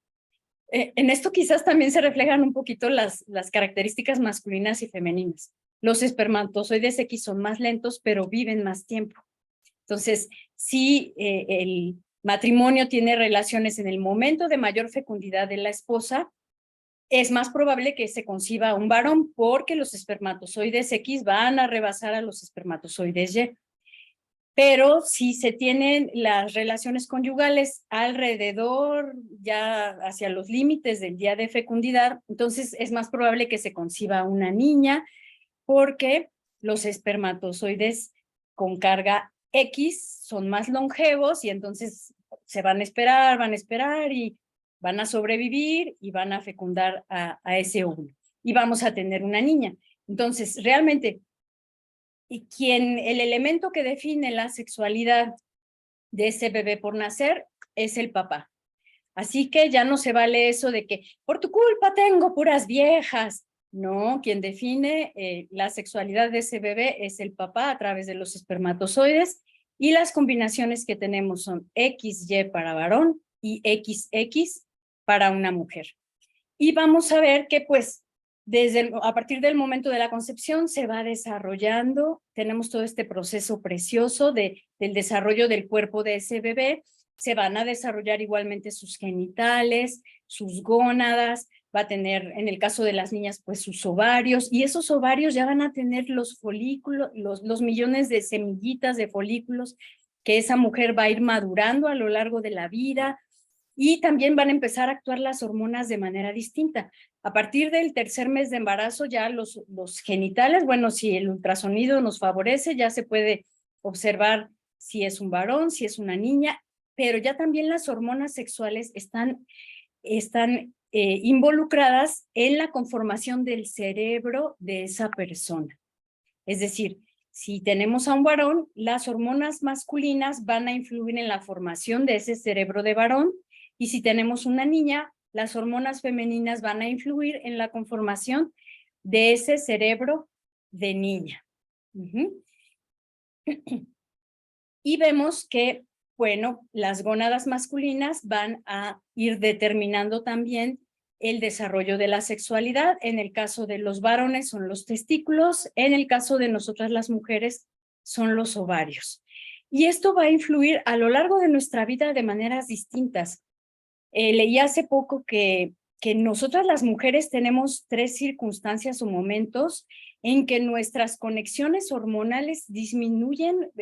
Speaker 2: En esto quizás también se reflejan un poquito las características masculinas y femeninas. Los espermatozoides X son más lentos, pero viven más tiempo. Entonces, si el matrimonio tiene relaciones en el momento de mayor fecundidad de la esposa, es más probable que se conciba un varón, porque los espermatozoides X van a rebasar a los espermatozoides Y. Pero si se tienen las relaciones conyugales alrededor, ya hacia los límites del día de fecundidad, entonces es más probable que se conciba una niña, porque los espermatozoides con carga X son más longevos y entonces se van a esperar y van a sobrevivir y van a fecundar a ese óvulo y vamos a tener una niña. Entonces, realmente, el elemento que define la sexualidad de ese bebé por nacer es el papá. Así que ya no se vale eso de que por tu culpa tengo puras viejas. No, quien define la sexualidad de ese bebé es el papá a través de los espermatozoides y las combinaciones que tenemos son XY para varón y XX para una mujer. Y vamos a ver que pues a partir del momento de la concepción se va desarrollando, tenemos todo este proceso precioso del desarrollo del cuerpo de ese bebé, se van a desarrollar igualmente sus genitales, sus gónadas, va a tener, en el caso de las niñas, pues sus ovarios, y esos ovarios ya van a tener los folículos, los millones de semillitas de folículos que esa mujer va a ir madurando a lo largo de la vida, y también van a empezar a actuar las hormonas de manera distinta. A partir del tercer mes de embarazo, ya los genitales, bueno, si el ultrasonido nos favorece, ya se puede observar si es un varón, si es una niña, pero ya también las hormonas sexuales están involucradas en la conformación del cerebro de esa persona. Es decir, si tenemos a un varón, las hormonas masculinas van a influir en la formación de ese cerebro de varón, y si tenemos una niña, las hormonas femeninas van a influir en la conformación de ese cerebro de niña. Y vemos que, bueno, las gónadas masculinas van a ir determinando también el desarrollo de la sexualidad. En el caso de los varones son los testículos, en el caso de nosotras las mujeres son los ovarios. Y esto va a influir a lo largo de nuestra vida de maneras distintas. Leí hace poco que nosotras las mujeres tenemos 3 circunstancias o momentos en que nuestras conexiones hormonales disminuyen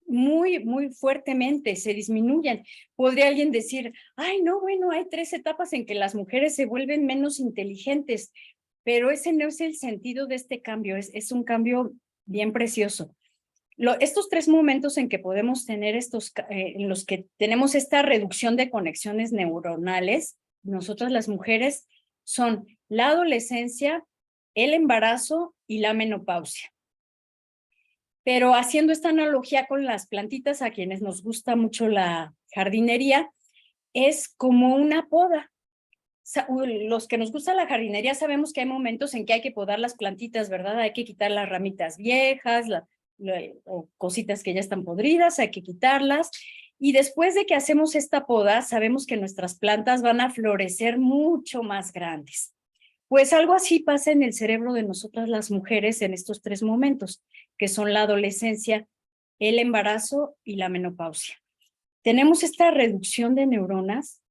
Speaker 2: muy fuertemente, se disminuyen. Podría alguien decir, ay, no, bueno, hay 3 etapas en que las mujeres se vuelven menos inteligentes, pero ese no es el sentido de este cambio, es un cambio bien precioso. Estos 3 momentos en que podemos tener en los que tenemos esta reducción de conexiones neuronales, nosotras las mujeres, son la adolescencia, el embarazo y la menopausia. Pero haciendo esta analogía con las plantitas, a quienes nos gusta mucho la jardinería, es como una poda. Los que nos gusta la jardinería sabemos que hay momentos en que hay que podar las plantitas, ¿verdad? Hay que quitar las ramitas viejas, o cositas que ya están podridas, hay que quitarlas. Y después de que hacemos esta poda, sabemos que nuestras plantas van a florecer mucho más grandes. Pues algo así pasa en el cerebro de nosotras las mujeres en estos 3 momentos, que son la adolescencia, el embarazo y la menopausia. Tenemos esta reducción de neuronas,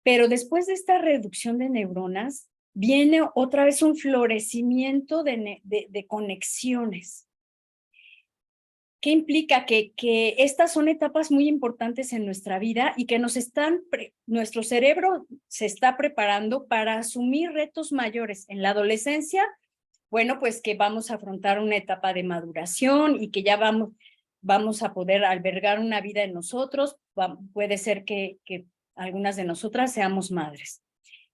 Speaker 2: pero después de esta reducción de neuronas, viene otra vez un florecimiento de conexiones. ¿Qué implica? Que estas son etapas muy importantes en nuestra vida y que nuestro cerebro se está preparando para asumir retos mayores. En la adolescencia, bueno, pues que vamos a afrontar una etapa de maduración y que ya vamos a poder albergar una vida en nosotros. Puede ser que algunas de nosotras seamos madres.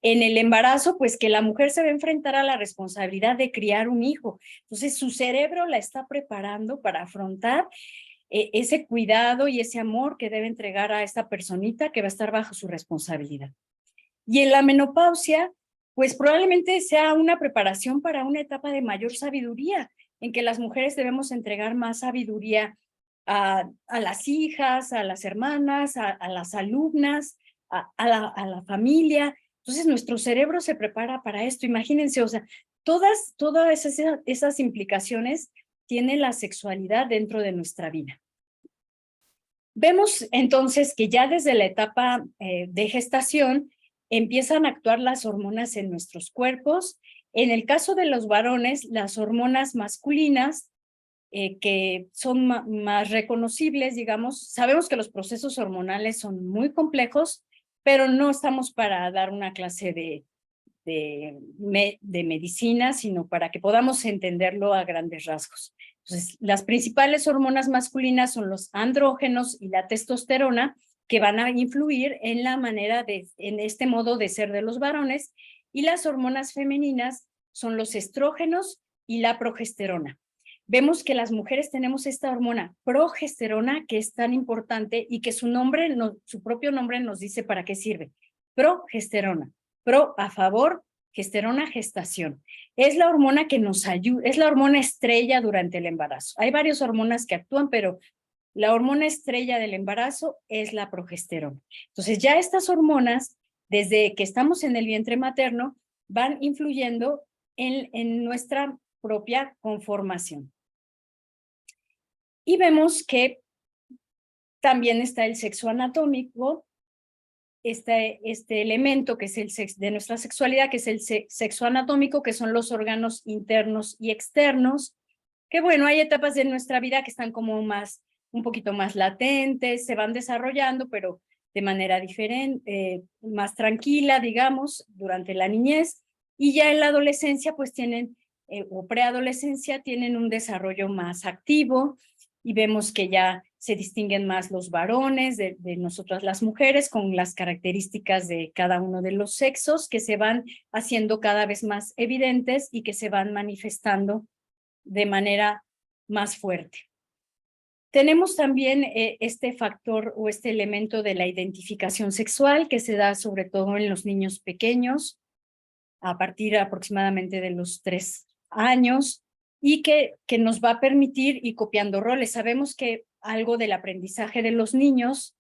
Speaker 2: En el embarazo, pues que la mujer se va a enfrentar a la responsabilidad de criar un hijo. Entonces, su cerebro la está preparando para afrontar ese cuidado y ese amor que debe entregar a esta personita que va a estar bajo su responsabilidad. Y en la menopausia, pues probablemente sea una preparación para una etapa de mayor sabiduría, en que las mujeres debemos entregar más sabiduría a las hijas, a las hermanas, a las alumnas, a la familia. Entonces, nuestro cerebro se prepara para esto. Imagínense, o sea, todas esas implicaciones tiene la sexualidad dentro de nuestra vida. Vemos entonces que ya desde la etapa de gestación empiezan a actuar las hormonas en nuestros cuerpos. En el caso de los varones, las hormonas masculinas, que son más reconocibles, digamos, sabemos que los procesos hormonales son muy complejos, pero no estamos para dar una clase de medicina, sino para que podamos entenderlo a grandes rasgos. Entonces, las principales hormonas masculinas son los andrógenos y la testosterona, que van a influir en la manera en este modo de ser de los varones, y las hormonas femeninas son los estrógenos y la progesterona. Vemos que las mujeres tenemos esta hormona progesterona, que es tan importante y que su propio nombre nos dice para qué sirve. Progesterona, pro a favor progesterona gestación. Es la hormona que nos ayuda, es la hormona estrella durante el embarazo. Hay varias hormonas que actúan, pero la hormona estrella del embarazo es la progesterona. Entonces ya estas hormonas, desde que estamos en el vientre materno, van influyendo en nuestra propia conformación. Y vemos que también está el sexo anatómico, este elemento que es el sexo de nuestra sexualidad, que es el sexo anatómico, que son los órganos internos y externos, que bueno, hay etapas de nuestra vida que están como un poquito más latentes, se van desarrollando, pero de manera diferente, más tranquila, digamos, durante la niñez, y ya en la adolescencia, pues tienen, o preadolescencia, tienen un desarrollo más activo, y vemos que ya se distinguen más los varones de nosotras las mujeres con las características de cada uno de los sexos que se van haciendo cada vez más evidentes y que se van manifestando de manera más fuerte. Tenemos también este factor o este elemento de la identificación sexual que se da sobre todo en los niños pequeños a partir aproximadamente de los 3 años y que nos va a permitir ir copiando roles. Sabemos que algo del aprendizaje de los niños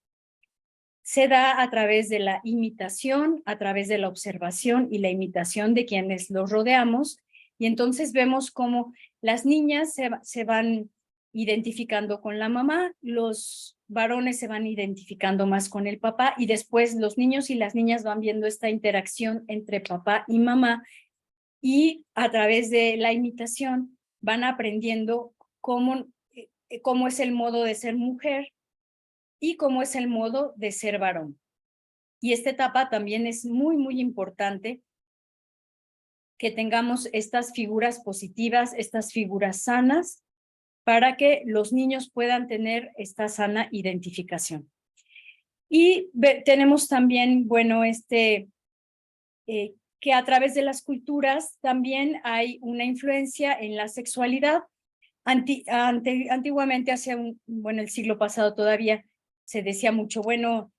Speaker 2: se da a través de la imitación, a través de la observación y la imitación de quienes los rodeamos, y entonces vemos cómo las niñas se van identificando con la mamá, los varones se van identificando más con el papá, y después los niños y las niñas van viendo esta interacción entre papá y mamá, y a través de la imitación van aprendiendo cómo es el modo de ser mujer y cómo es el modo de ser varón. Y esta etapa también es muy, muy importante que tengamos estas figuras positivas, estas figuras sanas, para que los niños puedan tener esta sana identificación. Y tenemos también, bueno, que a través de las culturas también hay una influencia en la sexualidad. Antiguamente, hace el siglo pasado todavía se decía mucho, bueno,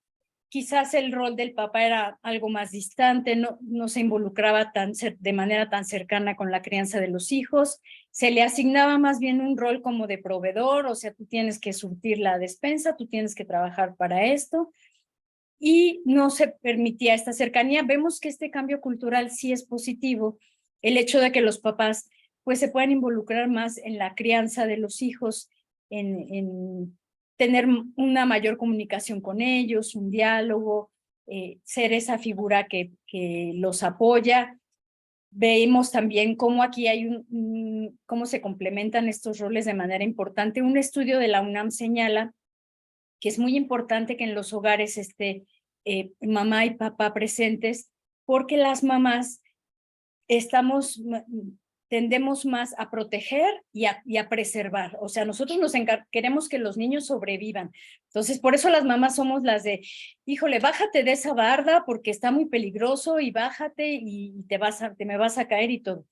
Speaker 2: quizás el rol del papá era algo más distante, no se involucraba de manera tan cercana con la crianza de los hijos, se le asignaba más bien un rol como de proveedor, o sea, tú tienes que surtir la despensa, tú tienes que trabajar para esto, y no se permitía esta cercanía. Vemos que este cambio cultural sí es positivo, el hecho de que los papás pues se puedan involucrar más en la crianza de los hijos, en tener una mayor comunicación con ellos, un diálogo, ser esa figura que los apoya. Vemos también cómo aquí hay cómo se complementan estos roles de manera importante. Un estudio de la UNAM señala que es muy importante que en los hogares esté mamá y papá presentes, porque las mamás tendemos más a proteger y a preservar. O sea, nosotros queremos que los niños sobrevivan. Entonces, por eso las mamás somos las de, híjole, bájate de esa barda porque está muy peligroso y bájate y me vas a caer y todo.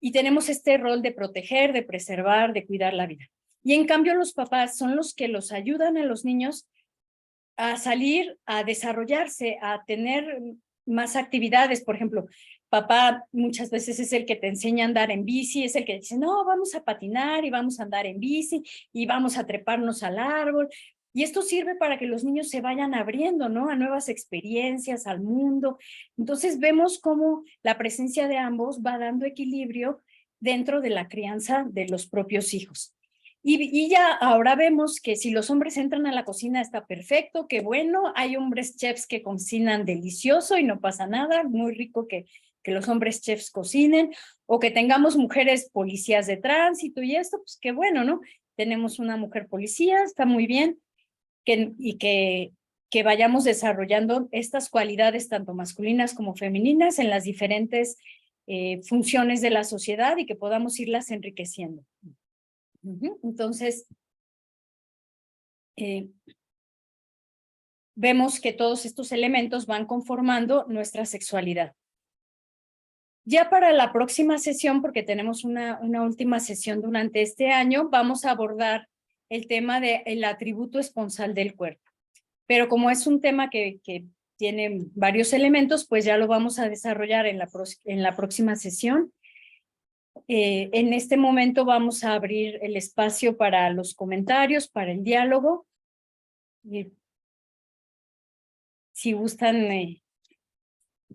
Speaker 2: Y tenemos este rol de proteger, de preservar, de cuidar la vida. Y en cambio los papás son los que los ayudan a los niños a salir, a desarrollarse, a tener más actividades. Por ejemplo, papá muchas veces es el que te enseña a andar en bici, es el que dice, no, vamos a patinar y vamos a andar en bici y vamos a treparnos al árbol. Y esto sirve para que los niños se vayan abriendo, ¿no? A nuevas experiencias, al mundo. Entonces vemos cómo la presencia de ambos va dando equilibrio dentro de la crianza de los propios hijos. Y ya ahora vemos que si los hombres entran a la cocina está perfecto, que bueno, hay hombres chefs que cocinan delicioso y no pasa nada, muy rico que los hombres chefs cocinen, o que tengamos mujeres policías de tránsito y esto, pues qué bueno, ¿no? Tenemos una mujer policía, está muy bien, que vayamos desarrollando estas cualidades tanto masculinas como femeninas en las diferentes funciones de la sociedad y que podamos irlas enriqueciendo. Entonces, vemos que todos estos elementos van conformando nuestra sexualidad. Ya para la próxima sesión, porque tenemos una última sesión durante este año, vamos a abordar el tema del atributo esponsal del cuerpo. Pero como es un tema que tiene varios elementos, pues ya lo vamos a desarrollar en la próxima sesión. En este momento vamos a abrir el espacio para los comentarios, para el diálogo. Y si gustan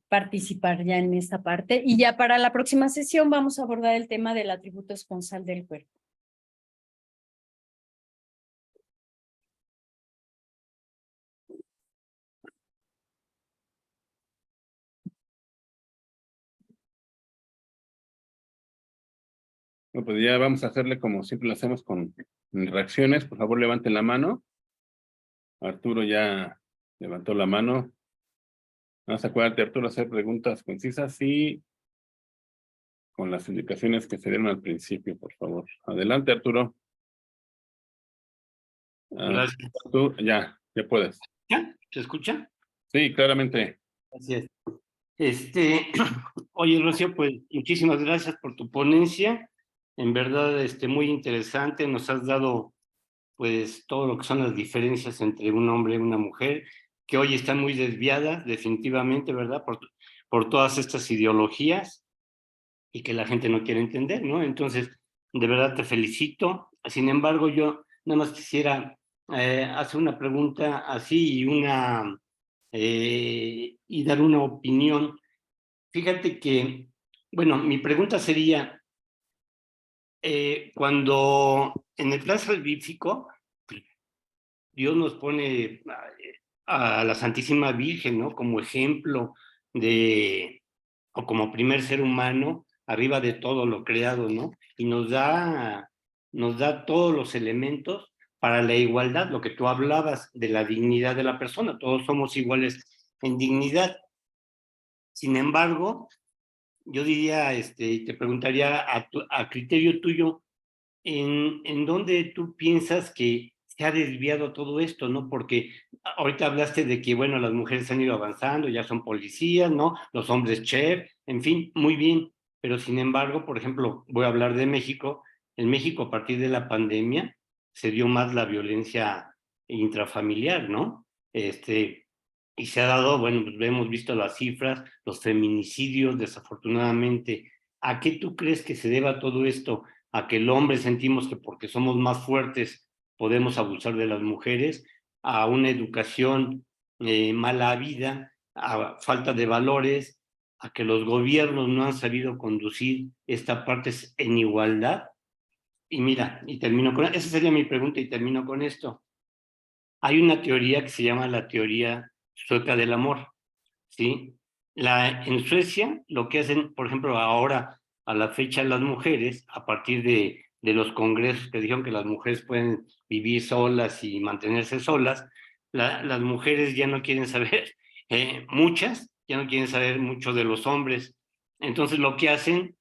Speaker 2: participar ya en esta parte. Y ya para la próxima sesión vamos a abordar el tema del atributo esponsal del cuerpo.
Speaker 1: Bueno, pues ya vamos a hacerle como siempre lo hacemos con reacciones. Por favor, levanten la mano. Arturo ya levantó la mano. Vamos a acuérdate, Arturo, hacer preguntas concisas y con las indicaciones que se dieron al principio, por favor. Adelante, Arturo.
Speaker 3: Gracias.
Speaker 1: Tú, ya puedes.
Speaker 3: ¿Ya? ¿Se escucha?
Speaker 1: Sí, claramente.
Speaker 3: Gracias. Oye, Rocío, pues muchísimas gracias por tu ponencia. En verdad, muy interesante. Nos has dado, pues, todo lo que son las diferencias entre un hombre y una mujer, que hoy están muy desviadas, definitivamente, ¿verdad? Por todas estas ideologías y que la gente no quiere entender, ¿no? Entonces, de verdad te felicito. Sin embargo, yo nada más quisiera hacer una pregunta así y dar una opinión. Fíjate que, bueno, mi pregunta sería, cuando en el plan salvífico, Dios nos pone a la Santísima Virgen, ¿no? Como ejemplo o como primer ser humano, arriba de todo lo creado, ¿no? Y nos da todos los elementos para la igualdad, lo que tú hablabas de la dignidad de la persona, todos somos iguales en dignidad. Sin embargo, yo diría, te preguntaría a criterio tuyo, ¿en dónde tú piensas que se ha desviado todo esto, ¿no? Porque ahorita hablaste de que, bueno, las mujeres han ido avanzando, ya son policías, ¿no? Los hombres chef, en fin, muy bien. Pero sin embargo, por ejemplo, voy a hablar de México. En México, a partir de la pandemia, se dio más la violencia intrafamiliar, ¿no? Y se ha dado, bueno, pues hemos visto las cifras, los feminicidios, desafortunadamente. ¿A qué tú crees que se deba todo esto? ¿A que el hombre sentimos que porque somos más fuertes podemos abusar de las mujeres? ¿A una educación mala vida? ¿A falta de valores? ¿A que los gobiernos no han sabido conducir esta parte en igualdad? Y mira, y termino con, esa sería mi pregunta y termino con esto. Hay una teoría que se llama la teoría sueca del amor, ¿sí? En Suecia, lo que hacen, por ejemplo, ahora, a la fecha, las mujeres, a partir de los congresos que dijeron que las mujeres pueden vivir solas y mantenerse solas, las mujeres ya no quieren saber, muchas, ya no quieren saber mucho de los hombres. Entonces, lo que hacen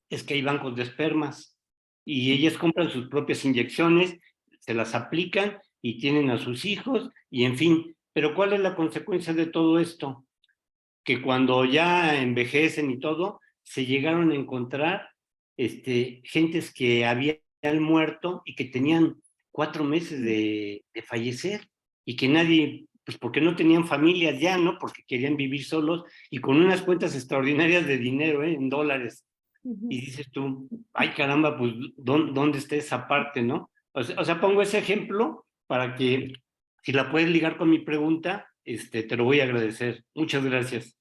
Speaker 3: es que hay bancos de espermas y ellas compran sus propias inyecciones, se las aplican y tienen a sus hijos y en fin. Pero ¿cuál es la consecuencia de todo esto? Que cuando ya envejecen y todo, se llegaron a encontrar gentes que habían muerto y que tenían 4 meses de fallecer y que nadie, pues porque no tenían familias ya, ¿no? Porque querían vivir solos y con unas cuentas extraordinarias de dinero, en dólares. Y dices tú, ay caramba, pues ¿dónde está esa parte, no? O sea, pongo ese ejemplo para que, si la puedes ligar con mi pregunta, te lo voy a agradecer. Muchas gracias.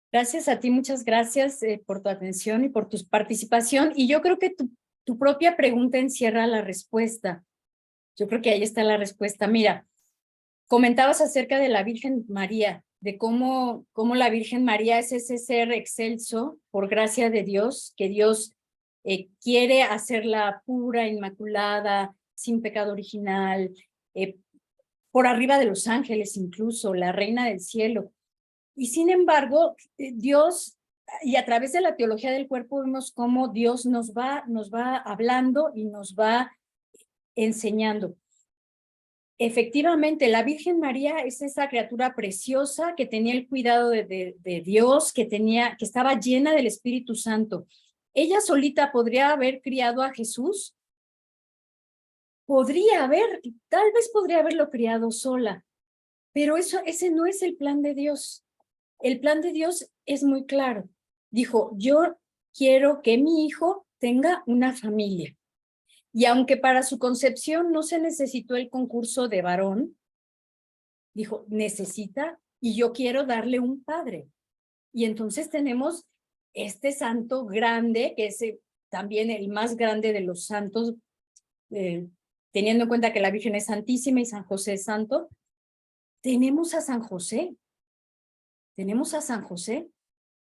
Speaker 2: Gracias a ti, muchas gracias por tu atención y por tu participación. Y yo creo que tu propia pregunta encierra la respuesta. Yo creo que ahí está la respuesta. Mira, comentabas acerca de la Virgen María, de cómo la Virgen María es ese ser excelso por gracia de Dios, que Dios quiere hacerla pura, inmaculada, sin pecado original, por arriba de los ángeles incluso, la reina del cielo. Y sin embargo, Dios, y a través de la teología del cuerpo, vemos cómo Dios nos va hablando y nos va enseñando. Efectivamente, la Virgen María es esa criatura preciosa que tenía el cuidado de Dios, que estaba llena del Espíritu Santo. ¿Ella solita podría haber criado a Jesús? Tal vez podría haberlo criado sola, Pero ese no es el plan de Dios. El plan de Dios es muy claro. Dijo, yo quiero que mi hijo tenga una familia. Y aunque para su concepción no se necesitó el concurso de varón, dijo, necesita y yo quiero darle un padre. Y entonces tenemos este santo grande, que es también el más grande de los santos, teniendo en cuenta que la Virgen es santísima y San José es santo. Tenemos a San José. Tenemos a San José.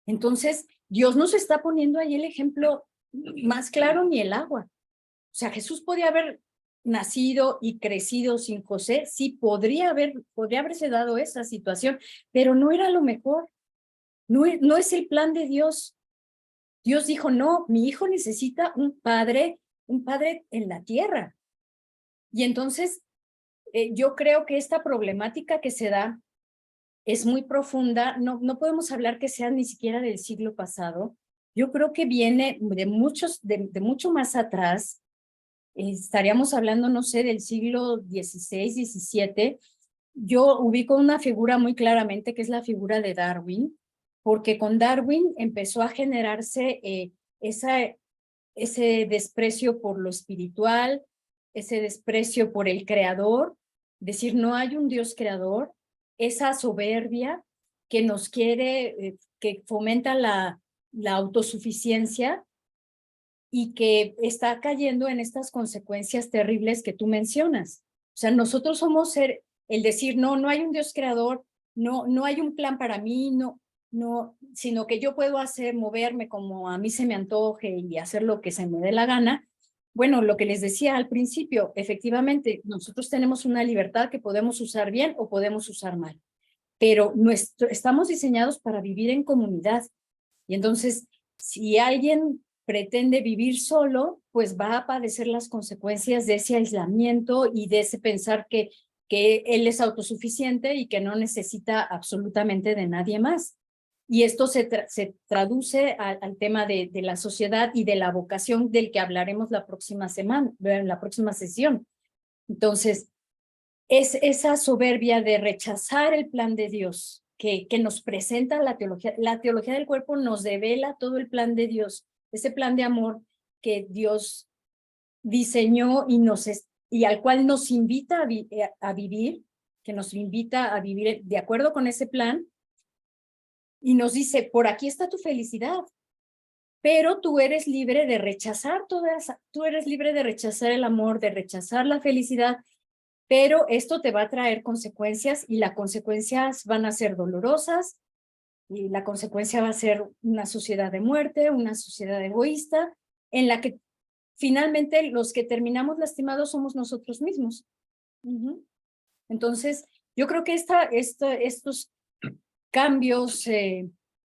Speaker 2: Entonces, Dios nos está poniendo ahí el ejemplo más claro ni el agua. O sea, Jesús podía haber nacido y crecido sin José, sí, podría haberse dado esa situación, pero no era lo mejor. No es el plan de Dios. Dios dijo, no, mi hijo necesita un padre en la tierra. Y entonces, yo creo que esta problemática que se da es muy profunda. No podemos hablar que sea ni siquiera del siglo pasado. Yo creo que viene de mucho más atrás. Estaríamos hablando, no sé, del siglo XVI, XVII. Yo ubico una figura muy claramente, que es la figura de Darwin, porque con Darwin empezó a generarse ese desprecio por lo espiritual, ese desprecio por el creador, decir no hay un Dios creador, esa soberbia que nos quiere, que fomenta la autosuficiencia y que está cayendo en estas consecuencias terribles que tú mencionas. O sea, nosotros somos el decir, no hay un Dios creador, no hay un plan para mí, sino que yo puedo moverme como a mí se me antoje y hacer lo que se me dé la gana. Bueno, lo que les decía al principio, efectivamente, nosotros tenemos una libertad que podemos usar bien o podemos usar mal, pero estamos diseñados para vivir en comunidad. Y entonces, si alguien pretende vivir solo, pues va a padecer las consecuencias de ese aislamiento y de ese pensar que él es autosuficiente y que no necesita absolutamente de nadie más. Y esto se traduce al tema de la sociedad y de la vocación del que hablaremos la próxima semana, en la próxima sesión. Entonces, es esa soberbia de rechazar el plan de Dios que nos presenta la teología. La teología del cuerpo nos devela todo el plan de Dios, ese plan de amor que Dios diseñó y al cual nos invita a vivir, que nos invita a vivir de acuerdo con ese plan, y nos dice, por aquí está tu felicidad, pero tú eres libre de rechazar tú eres libre de rechazar el amor, de rechazar la felicidad, pero esto te va a traer consecuencias y las consecuencias van a ser dolorosas y la consecuencia va a ser una sociedad de muerte, una sociedad egoísta, en la que finalmente los que terminamos lastimados somos nosotros mismos. Entonces, yo creo que estos cambios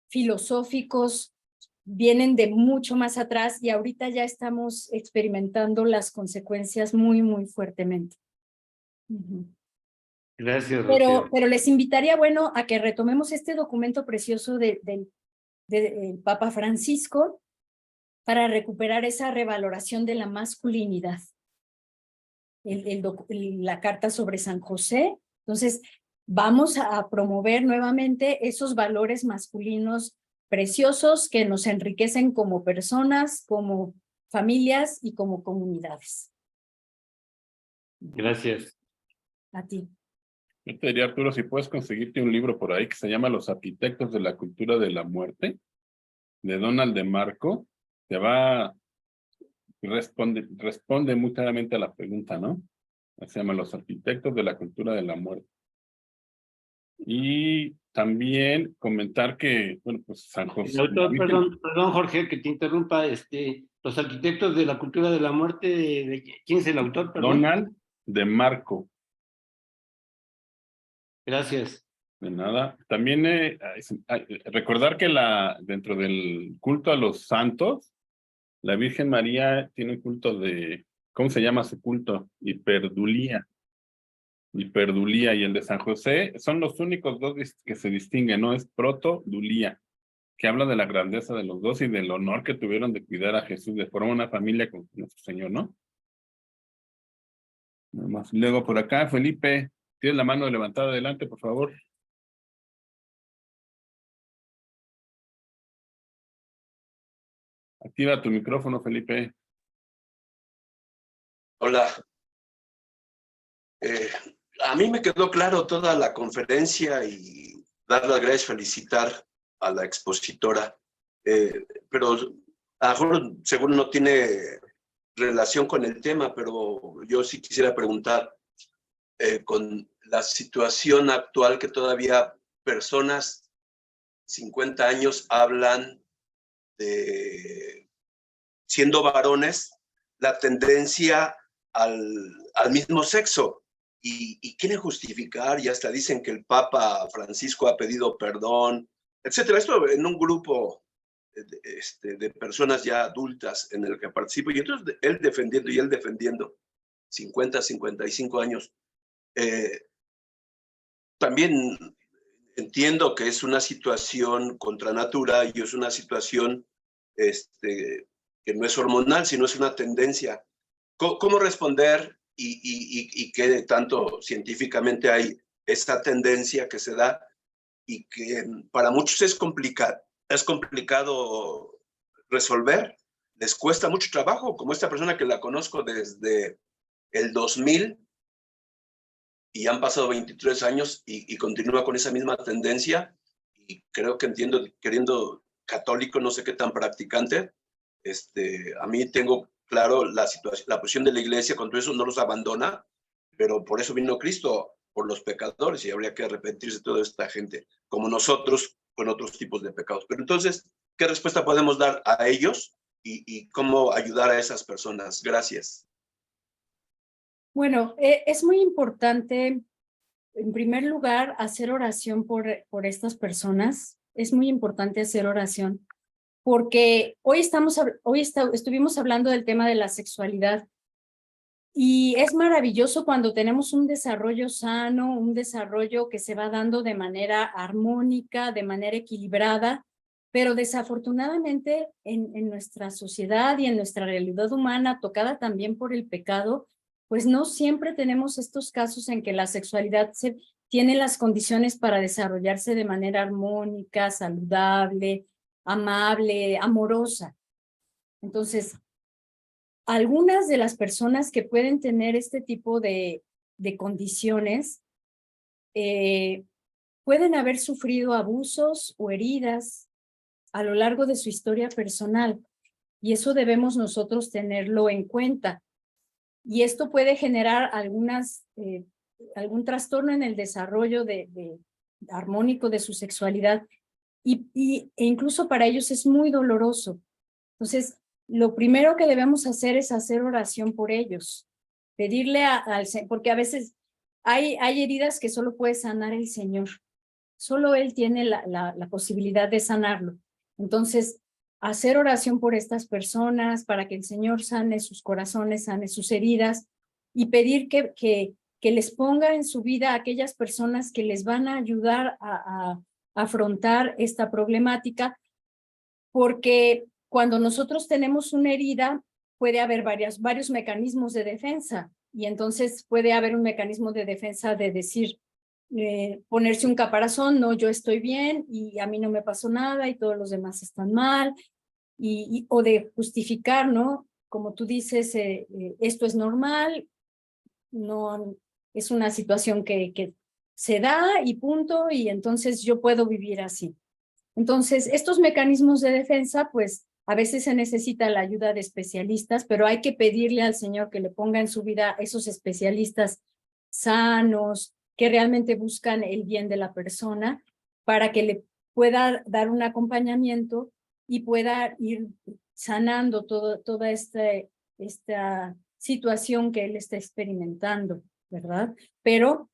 Speaker 2: filosóficos vienen de mucho más atrás y ahorita ya estamos experimentando las consecuencias muy, muy fuertemente.
Speaker 3: Gracias, Rocío.
Speaker 2: Pero les invitaría, bueno, a que retomemos este documento precioso del Papa Francisco para recuperar esa revaloración de la masculinidad. La carta sobre San José. Entonces, vamos a promover nuevamente esos valores masculinos preciosos que nos enriquecen como personas, como familias y como comunidades.
Speaker 3: Gracias.
Speaker 2: A ti.
Speaker 1: Yo te diría, Arturo, si puedes conseguirte un libro por ahí que se llama Los arquitectos de la cultura de la muerte, de Donald de Marco, responde muy claramente a la pregunta, ¿no? Se llama Los arquitectos de la cultura de la muerte. Y también comentar que, bueno, pues San José.
Speaker 3: El autor, perdón, Jorge, que te interrumpa, los arquitectos de la cultura de la muerte, ¿quién es el autor? Perdón.
Speaker 1: Donald de Marco.
Speaker 3: Gracias.
Speaker 1: De nada. También recordar que dentro del culto a los santos, la Virgen María tiene un culto de, ¿cómo se llama su culto? Hiperdulía. Hiperdulía y el de San José son los únicos dos que se distinguen, ¿no? Es protodulía, que habla de la grandeza de los dos y del honor que tuvieron de cuidar a Jesús, de formar una familia con nuestro Señor, ¿no? Nada más. Luego por acá, Felipe, Tienes la mano levantada adelante, por favor. Activa tu micrófono, Felipe.
Speaker 4: Hola. A mí me quedó claro toda la conferencia y dar las gracias, felicitar a la expositora, pero a lo mejor seguro no tiene relación con el tema, pero yo sí quisiera preguntar, con la situación actual que todavía personas 50 años hablan de, siendo varones, la tendencia al mismo sexo. Y quieren justificar, y hasta dicen que el Papa Francisco ha pedido perdón, etcétera. Esto en un grupo de personas ya adultas en el que participo, y entonces él defendiendo 50, 55 años. También entiendo que es una situación contra natura y es una situación que no es hormonal, sino es una tendencia. ¿Cómo responder y qué tanto científicamente hay esta tendencia que se da y que para muchos es complicado resolver? Les cuesta mucho trabajo, como esta persona que la conozco desde el 2000 y han pasado 23 años y continúa con esa misma tendencia, y creo que entiendo, queriendo católico, no sé qué tan practicante, a mí tengo claro la situación, la posición de la iglesia, con todo eso no los abandona, pero por eso vino Cristo, por los pecadores, y habría que arrepentirse de toda esta gente, como nosotros con otros tipos de pecados. Pero entonces, ¿qué respuesta podemos dar a ellos y cómo ayudar a esas personas? Gracias.
Speaker 2: Bueno, es muy importante, en primer lugar, hacer oración por estas personas. Es muy importante hacer oración porque estuvimos hablando del tema de la sexualidad y es maravilloso cuando tenemos un desarrollo sano, un desarrollo que se va dando de manera armónica, de manera equilibrada, pero desafortunadamente en nuestra sociedad y en nuestra realidad humana, tocada también por el pecado, pues no siempre tenemos estos casos en que la sexualidad tiene las condiciones para desarrollarse de manera armónica, saludable, amable, amorosa. Entonces, algunas de las personas que pueden tener este tipo de condiciones pueden haber sufrido abusos o heridas a lo largo de su historia personal, y eso debemos nosotros tenerlo en cuenta. Y esto puede generar algún trastorno en el desarrollo armónico de su sexualidad, e incluso para ellos es muy doloroso. Entonces, lo primero que debemos hacer es hacer oración por ellos, pedirle porque a veces hay heridas que solo puede sanar el Señor, solo Él tiene la posibilidad de sanarlo. Entonces, hacer oración por estas personas para que el Señor sane sus corazones, sane sus heridas, y pedir que les ponga en su vida a aquellas personas que les van a ayudar a afrontar esta problemática, porque cuando nosotros tenemos una herida, puede haber varios mecanismos de defensa, y entonces puede haber un mecanismo de defensa de decir, ponerse un caparazón, no, yo estoy bien y a mí no me pasó nada y todos los demás están mal, o de justificar, ¿no? Como tú dices, esto es normal, no es una situación que se da y punto, y entonces yo puedo vivir así. Entonces, estos mecanismos de defensa, pues a veces se necesita la ayuda de especialistas, pero hay que pedirle al Señor que le ponga en su vida esos especialistas sanos, que realmente buscan el bien de la persona, para que le pueda dar un acompañamiento y pueda ir sanando toda esta situación que él está experimentando, ¿verdad? Pero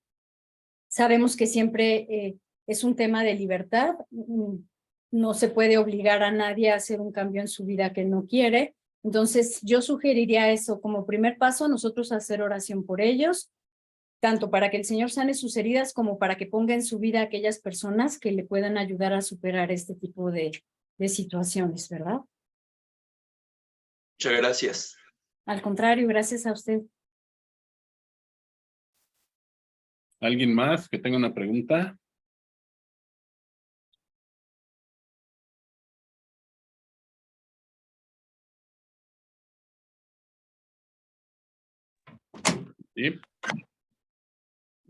Speaker 2: sabemos que siempre es un tema de libertad. No se puede obligar a nadie a hacer un cambio en su vida que no quiere. Entonces, yo sugeriría eso como primer paso, nosotros hacer oración por ellos, tanto para que el Señor sane sus heridas como para que ponga en su vida a aquellas personas que le puedan ayudar a superar este tipo de situaciones, ¿verdad?
Speaker 4: Muchas gracias.
Speaker 2: Al contrario, gracias a usted.
Speaker 1: ¿Alguien más que tenga una pregunta? Sí.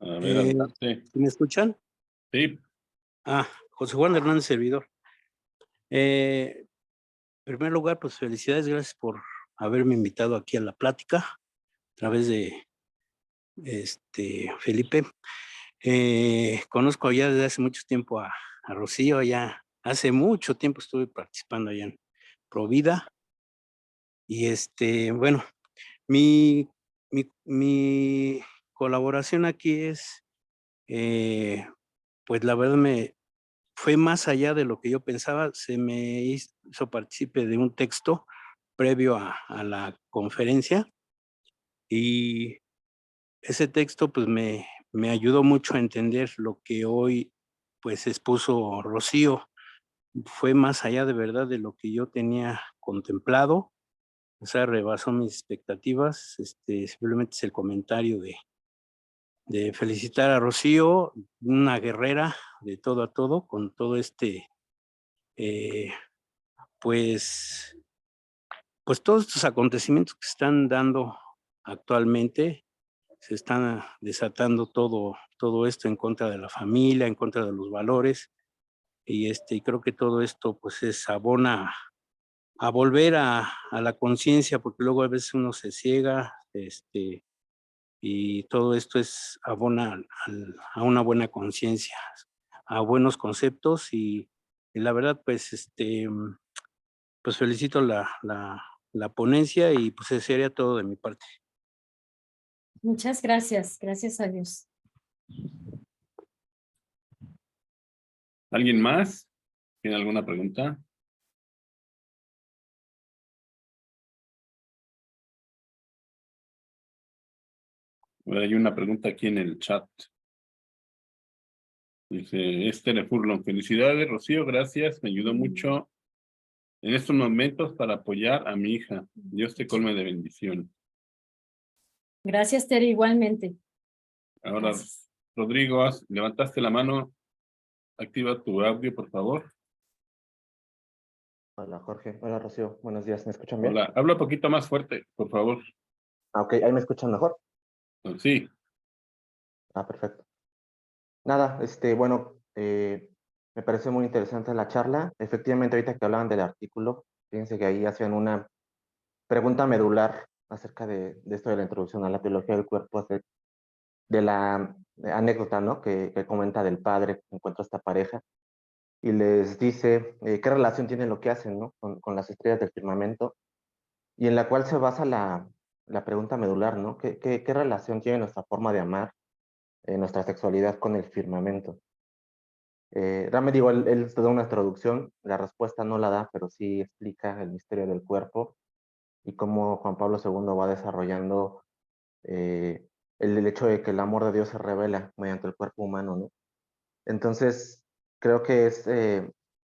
Speaker 1: A ver, adelante.
Speaker 5: ¿Me escuchan?
Speaker 1: Sí.
Speaker 5: José Juan Hernández, servidor. En primer lugar, pues felicidades, gracias por haberme invitado aquí a la plática a través de Felipe. Conozco ya desde hace mucho tiempo a Rocío, ya hace mucho tiempo estuve participando allá en Provida. Y bueno, mi colaboración aquí es, pues la verdad fue más allá de lo que yo pensaba. Se me hizo partícipe de un texto previo a la conferencia y ese texto pues me ayudó mucho a entender lo que hoy pues expuso Rocío. Fue más allá de verdad de lo que yo tenía contemplado, o sea, rebasó mis expectativas. Simplemente es el comentario de felicitar a Rocío, una guerrera de todo a todo, con todo pues todos estos acontecimientos que se están dando actualmente. Se están desatando todo esto en contra de la familia, en contra de los valores, y creo que todo esto pues es abona a volver a la conciencia, porque luego a veces uno se ciega, y todo esto es abona a una buena conciencia, a buenos conceptos, y la verdad pues pues felicito la ponencia, y pues ese sería todo de mi parte.
Speaker 2: Muchas gracias. Gracias a Dios.
Speaker 1: ¿Alguien más? ¿Tiene alguna pregunta? Bueno, hay una pregunta aquí en el chat. Dice Esther Furlong, felicidades, Rocío, gracias, me ayudó mucho en estos momentos para apoyar a mi hija. Dios te colme de bendición.
Speaker 2: Gracias, Tere, igualmente.
Speaker 1: Ahora,
Speaker 2: Gracias.
Speaker 1: Rodrigo, levantaste la mano. Activa tu audio, por favor.
Speaker 6: Hola Jorge, hola Rocío, buenos días, ¿me escuchan bien?
Speaker 1: Hola, habla un poquito más fuerte, por favor.
Speaker 6: Ok, ahí me escuchan mejor.
Speaker 1: Sí,
Speaker 6: Perfecto. Nada, bueno, me parece muy interesante la charla. Efectivamente, ahorita que hablaban del artículo, fíjense que ahí hacían una pregunta medular acerca de esto de la introducción a la teología del cuerpo, de la anécdota, ¿no? Que comenta del padre que encuentra esta pareja y les dice qué relación tienen lo que hacen, ¿no? Con las estrellas del firmamento, y en la cual se basa la pregunta medular, ¿no? ¿Qué relación tiene nuestra forma de amar, nuestra sexualidad con el firmamento? Realmente digo, él te da una introducción, la respuesta no la da, pero sí explica el misterio del cuerpo y cómo Juan Pablo II va desarrollando el hecho de que el amor de Dios se revela mediante el cuerpo humano, ¿no? Entonces, creo que es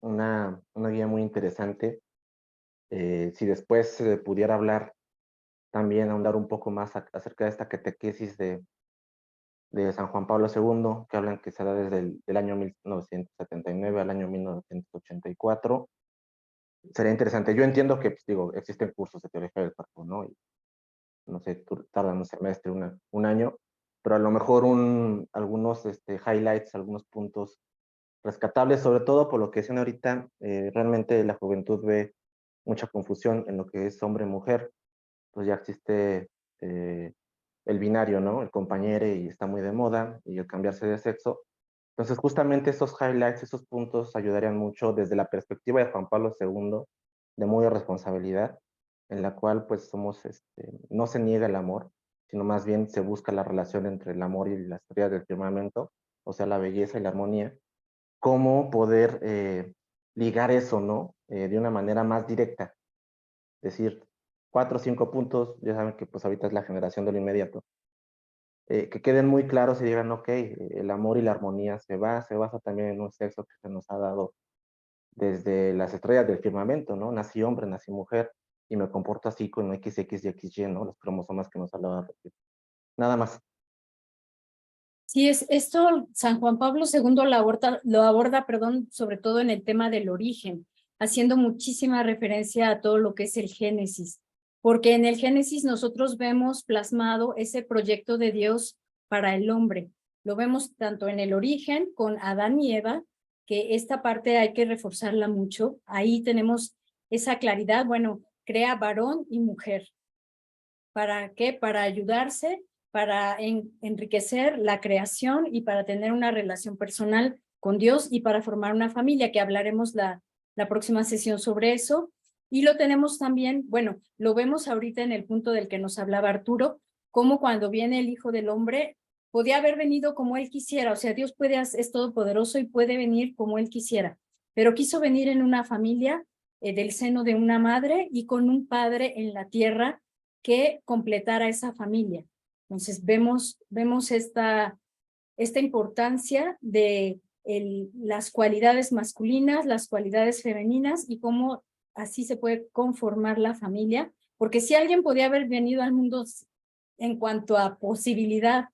Speaker 6: una guía muy interesante. Si después se pudiera hablar también, ahondar un poco más acerca de esta catequesis de San Juan Pablo II, que hablan que se da desde el año 1979 al año 1984. Sería interesante. Yo entiendo que, pues, digo, existen cursos de teología del cuerpo, ¿no? Y, no sé, tardan un semestre, un año, pero a lo mejor algunos highlights, algunos puntos rescatables, sobre todo por lo que decían ahorita, realmente la juventud ve mucha confusión en lo que es hombre-mujer, pues ya existe el binario, ¿no? El compañero, y está muy de moda, y el cambiarse de sexo. Entonces, justamente esos highlights, esos puntos ayudarían mucho desde la perspectiva de Juan Pablo II, de muy responsabilidad, en la cual pues no se niega el amor, sino más bien se busca la relación entre el amor y las estrellas del firmamento, o sea, la belleza y la armonía, cómo poder ligar eso, ¿no? De una manera más directa, decir, 4 o 5 puntos, ya saben que pues ahorita es la generación de lo inmediato, que queden muy claros y digan, ok, el amor y la armonía se basa también en un sexo que se nos ha dado desde las estrellas del firmamento, ¿no? Nací hombre, nací mujer, y me comporto así con XX y XY, ¿no? Los cromosomas que nos hablaba. Nada más.
Speaker 2: Sí, esto San Juan Pablo II lo aborda, perdón, sobre todo en el tema del origen, haciendo muchísima referencia a todo lo que es el Génesis, porque en el Génesis nosotros vemos plasmado ese proyecto de Dios para el hombre. Lo vemos tanto en el origen con Adán y Eva, que esta parte hay que reforzarla mucho. Ahí tenemos esa claridad, bueno, crea varón y mujer. ¿Para qué? Para ayudarse, para enriquecer la creación y para tener una relación personal con Dios y para formar una familia, que hablaremos la próxima sesión sobre eso. Y lo tenemos también, bueno, lo vemos ahorita en el punto del que nos hablaba Arturo, como cuando viene el Hijo del Hombre, podía haber venido como él quisiera, o sea, Dios es todopoderoso y puede venir como él quisiera, pero quiso venir en una familia del seno de una madre y con un padre en la tierra que completara esa familia. Entonces vemos esta importancia de las cualidades masculinas, las cualidades femeninas y cómo así se puede conformar la familia, porque si alguien podía haber venido al mundo en cuanto a posibilidad,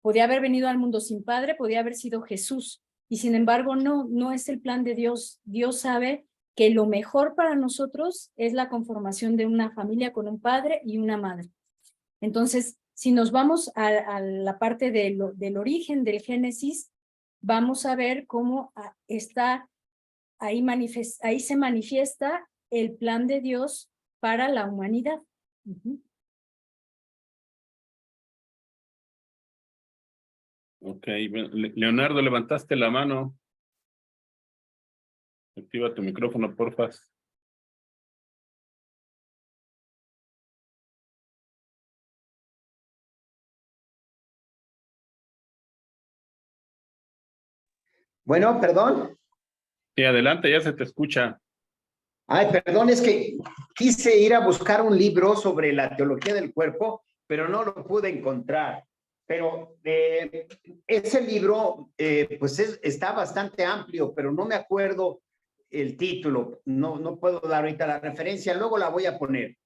Speaker 2: podía haber venido al mundo sin padre, podía haber sido Jesús, y sin embargo no es el plan de Dios. Dios sabe que lo mejor para nosotros es la conformación de una familia con un padre y una madre. Entonces, si nos vamos a la parte del origen del Génesis, vamos a ver cómo ahí se manifiesta el plan de Dios para la humanidad.
Speaker 1: Ok, Leonardo, levantaste la mano. Activa tu micrófono, porfa.
Speaker 7: Bueno, perdón.
Speaker 1: Sí, adelante, ya se te escucha.
Speaker 7: Ay, perdón, es que quise ir a buscar un libro sobre la teología del cuerpo, pero no lo pude encontrar. Pero ese libro, pues está bastante amplio, pero no me acuerdo el título. No puedo dar ahorita la referencia, luego la voy a poner.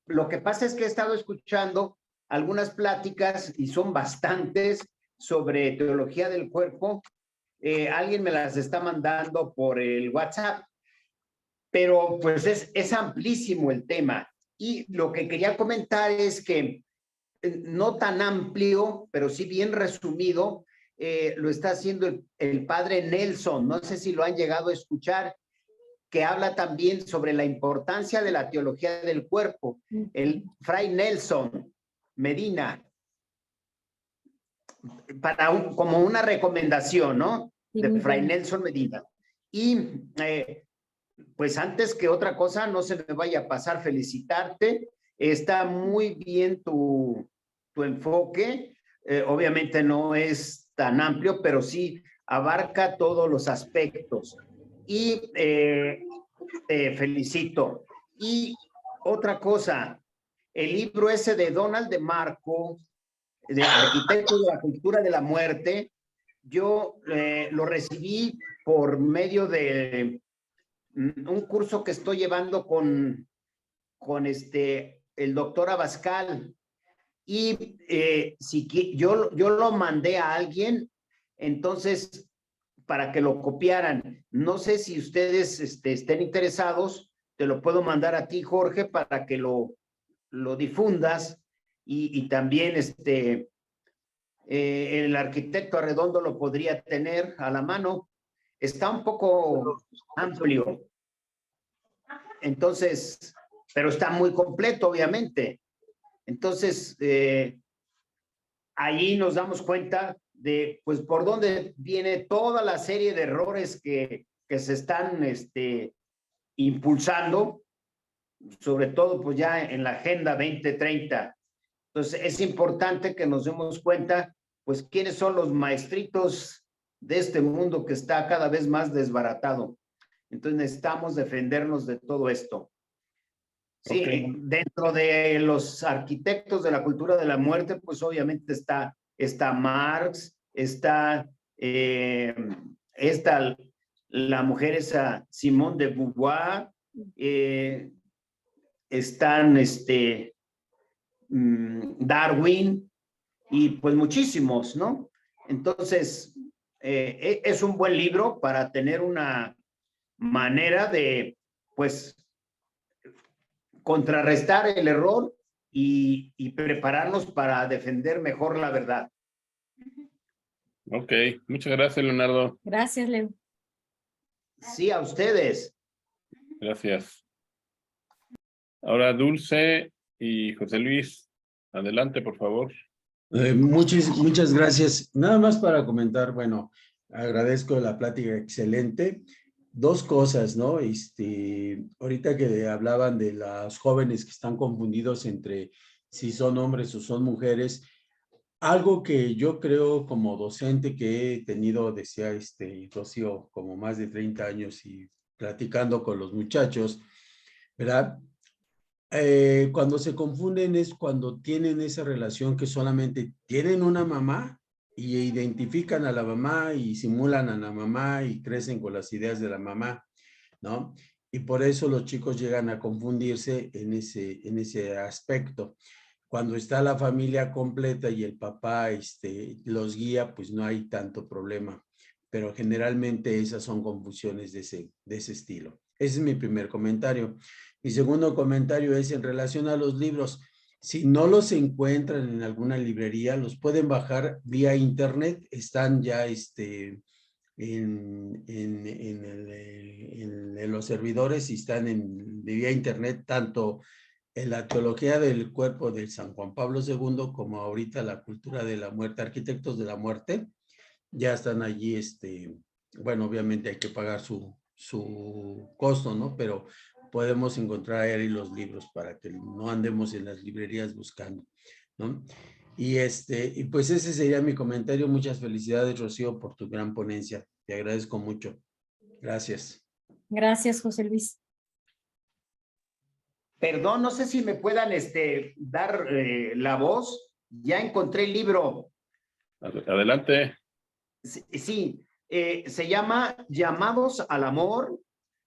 Speaker 7: Lo que pasa es que he estado escuchando algunas pláticas, y son bastantes, sobre teología del cuerpo. Alguien me las está mandando por el WhatsApp, pero pues es amplísimo el tema. Y lo que quería comentar es que no tan amplio, pero sí bien resumido, lo está haciendo el padre Nelson. No sé si lo han llegado a escuchar, que habla también sobre la importancia de la teología del cuerpo. El fray Nelson Medina, como una recomendación, ¿no? De fray Nelson Medina. Y pues antes que otra cosa, no se me vaya a pasar felicitarte. Está muy bien tu enfoque. Obviamente no es tan amplio, pero sí abarca todos los aspectos. Y te felicito. Y otra cosa, el libro ese de Donald DeMarco, de Arquitectos de la Cultura de la Muerte, yo lo recibí por medio de un curso que estoy llevando con el doctor Abascal. Y yo lo mandé a alguien, entonces, para que lo copiaran. No sé si ustedes estén interesados, te lo puedo mandar a ti, Jorge, para que lo difundas. Y también el arquitecto Arredondo lo podría tener a la mano. Está un poco amplio. Entonces, pero está muy completo, obviamente. Entonces, ahí nos damos cuenta de, pues, por dónde viene toda la serie de errores que se están impulsando, sobre todo, pues, ya en la Agenda 2030. Entonces, es importante que nos demos cuenta, pues, quiénes son los maestritos de este mundo que está cada vez más desbaratado. Entonces, necesitamos defendernos de todo esto. Sí, okay. Dentro de los arquitectos de la cultura de la muerte, pues obviamente está Marx, está la mujer esa Simone de Beauvoir, están Darwin, y pues muchísimos, ¿no? Entonces, es un buen libro para tener una manera de, pues, contrarrestar el error y prepararnos para defender mejor la verdad.
Speaker 1: Ok, muchas gracias, Leonardo.
Speaker 2: Gracias, Leo.
Speaker 7: Sí, a ustedes.
Speaker 1: Gracias. Ahora Dulce y José Luis, adelante, por favor.
Speaker 8: Muchas gracias. Nada más para comentar, bueno, agradezco la plática excelente. Dos cosas, ¿no? Ahorita que hablaban de los jóvenes que están confundidos entre si son hombres o son mujeres, algo que yo creo como docente que he tenido, decía Rocío, como más de 30 años y platicando con los muchachos, ¿verdad? Cuando se confunden es cuando tienen esa relación que solamente tienen una mamá y identifican a la mamá y simulan a la mamá y crecen con las ideas de la mamá, ¿no? Y por eso los chicos llegan a confundirse en ese aspecto. Cuando está la familia completa y el papá los guía, pues no hay tanto problema. Pero generalmente esas son confusiones de ese estilo. Ese es mi primer comentario. Mi segundo comentario es en relación a los libros. Si no los encuentran en alguna librería, los pueden bajar vía internet. Están ya en los servidores y están de vía internet, tanto en la teología del cuerpo de San Juan Pablo II como ahorita la cultura de la muerte, arquitectos de la muerte, ya están allí, bueno, obviamente hay que pagar su costo, ¿no? Pero podemos encontrar ahí los libros para que no andemos en las librerías buscando, ¿no? Y pues ese sería mi comentario. Muchas felicidades, Rocío, por tu gran ponencia. Te agradezco mucho. Gracias.
Speaker 2: Gracias, José Luis.
Speaker 7: Perdón, no sé si me puedan dar la voz. Ya encontré el libro.
Speaker 1: Adelante.
Speaker 7: Sí, se llama Llamados al Amor,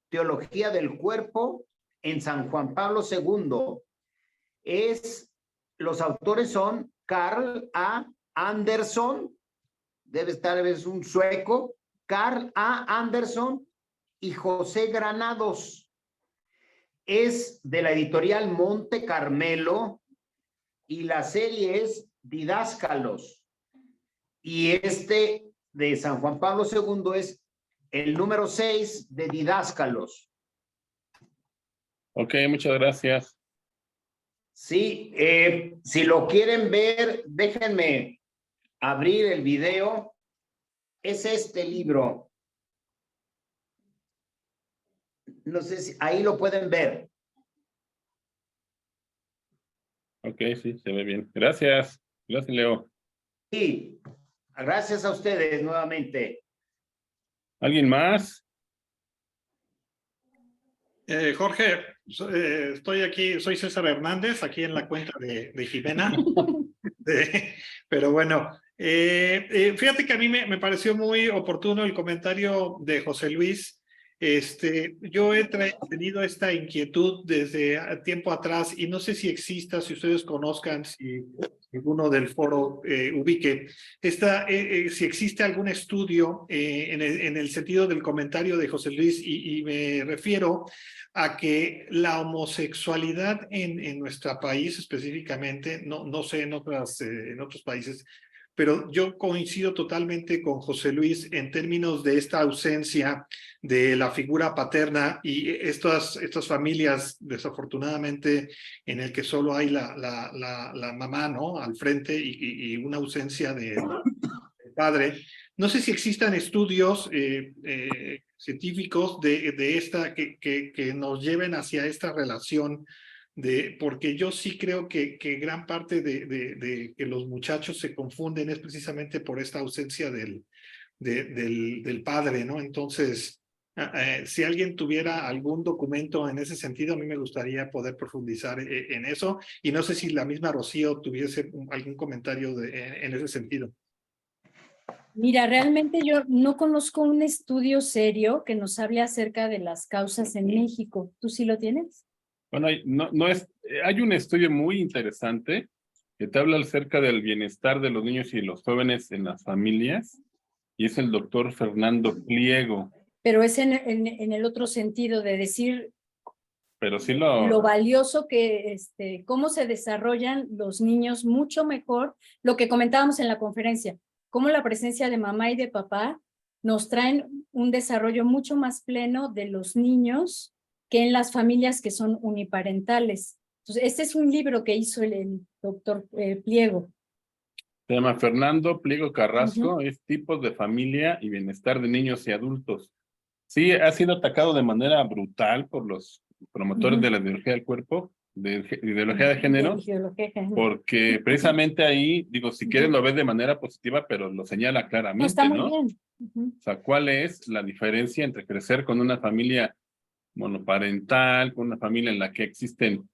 Speaker 7: Teología del Cuerpo en San Juan Pablo II. Los autores son Carl A. Anderson, debe estar, es un sueco, Carl A. Anderson y José Granados. Es de la editorial Monte Carmelo y la serie es Didáscalos. Y de San Juan Pablo II es el número 6 de Didáscalos.
Speaker 1: Ok, muchas gracias.
Speaker 7: Sí, si lo quieren ver, déjenme abrir el video. Es este libro. No sé si ahí lo pueden ver.
Speaker 1: Ok, sí, se ve bien. Gracias. Gracias, Leo.
Speaker 7: Sí, gracias a ustedes nuevamente.
Speaker 1: ¿Alguien más?
Speaker 9: Jorge, estoy aquí, soy César Hernández, aquí en la cuenta de Jimena. Pero bueno, fíjate que a mí me pareció muy oportuno el comentario de José Luis. Yo he tenido esta inquietud desde tiempo atrás y no sé si exista, si ustedes conozcan, si alguno del foro ubique, si existe algún estudio en el sentido del comentario de José Luis y me refiero a que la homosexualidad en nuestro país específicamente, no sé en otros países, pero yo coincido totalmente con José Luis en términos de esta ausencia de la figura paterna y estas familias, desafortunadamente, en el que solo hay la mamá, ¿no? Al frente y una ausencia del padre. No sé si existan estudios científicos de esta que nos lleven hacia esta relación porque yo sí creo que gran parte de que los muchachos se confunden es precisamente por esta ausencia del padre, ¿no? Entonces, si alguien tuviera algún documento en ese sentido, a mí me gustaría poder profundizar en eso, y no sé si la misma Rocío tuviese algún comentario en ese sentido.
Speaker 2: Mira, realmente yo no conozco un estudio serio que nos hable acerca de las causas en México. ¿Tú sí lo tienes?
Speaker 1: Bueno, hay un estudio muy interesante que te habla acerca del bienestar de los niños y los jóvenes en las familias, y es el doctor Fernando Pliego.
Speaker 2: Pero es en el otro sentido de decir
Speaker 1: Pero sí
Speaker 2: lo valioso que, cómo se desarrollan los niños mucho mejor, lo que comentábamos en la conferencia, cómo la presencia de mamá y de papá nos traen un desarrollo mucho más pleno de los niños que en las familias que son uniparentales. Entonces, este es un libro que hizo el doctor Pliego.
Speaker 1: Se llama Fernando Pliego Carrasco, es Tipos de Familia y Bienestar de Niños y Adultos. Sí, ha sido atacado de manera brutal por los promotores de la ideología del cuerpo, de ideología de género, porque precisamente ahí, digo, si quieres lo ves de manera positiva, pero lo señala claramente,
Speaker 2: no, está muy
Speaker 1: ¿no?
Speaker 2: bien.
Speaker 1: O sea, ¿cuál es la diferencia entre crecer con una familia monoparental, con una familia en la que existen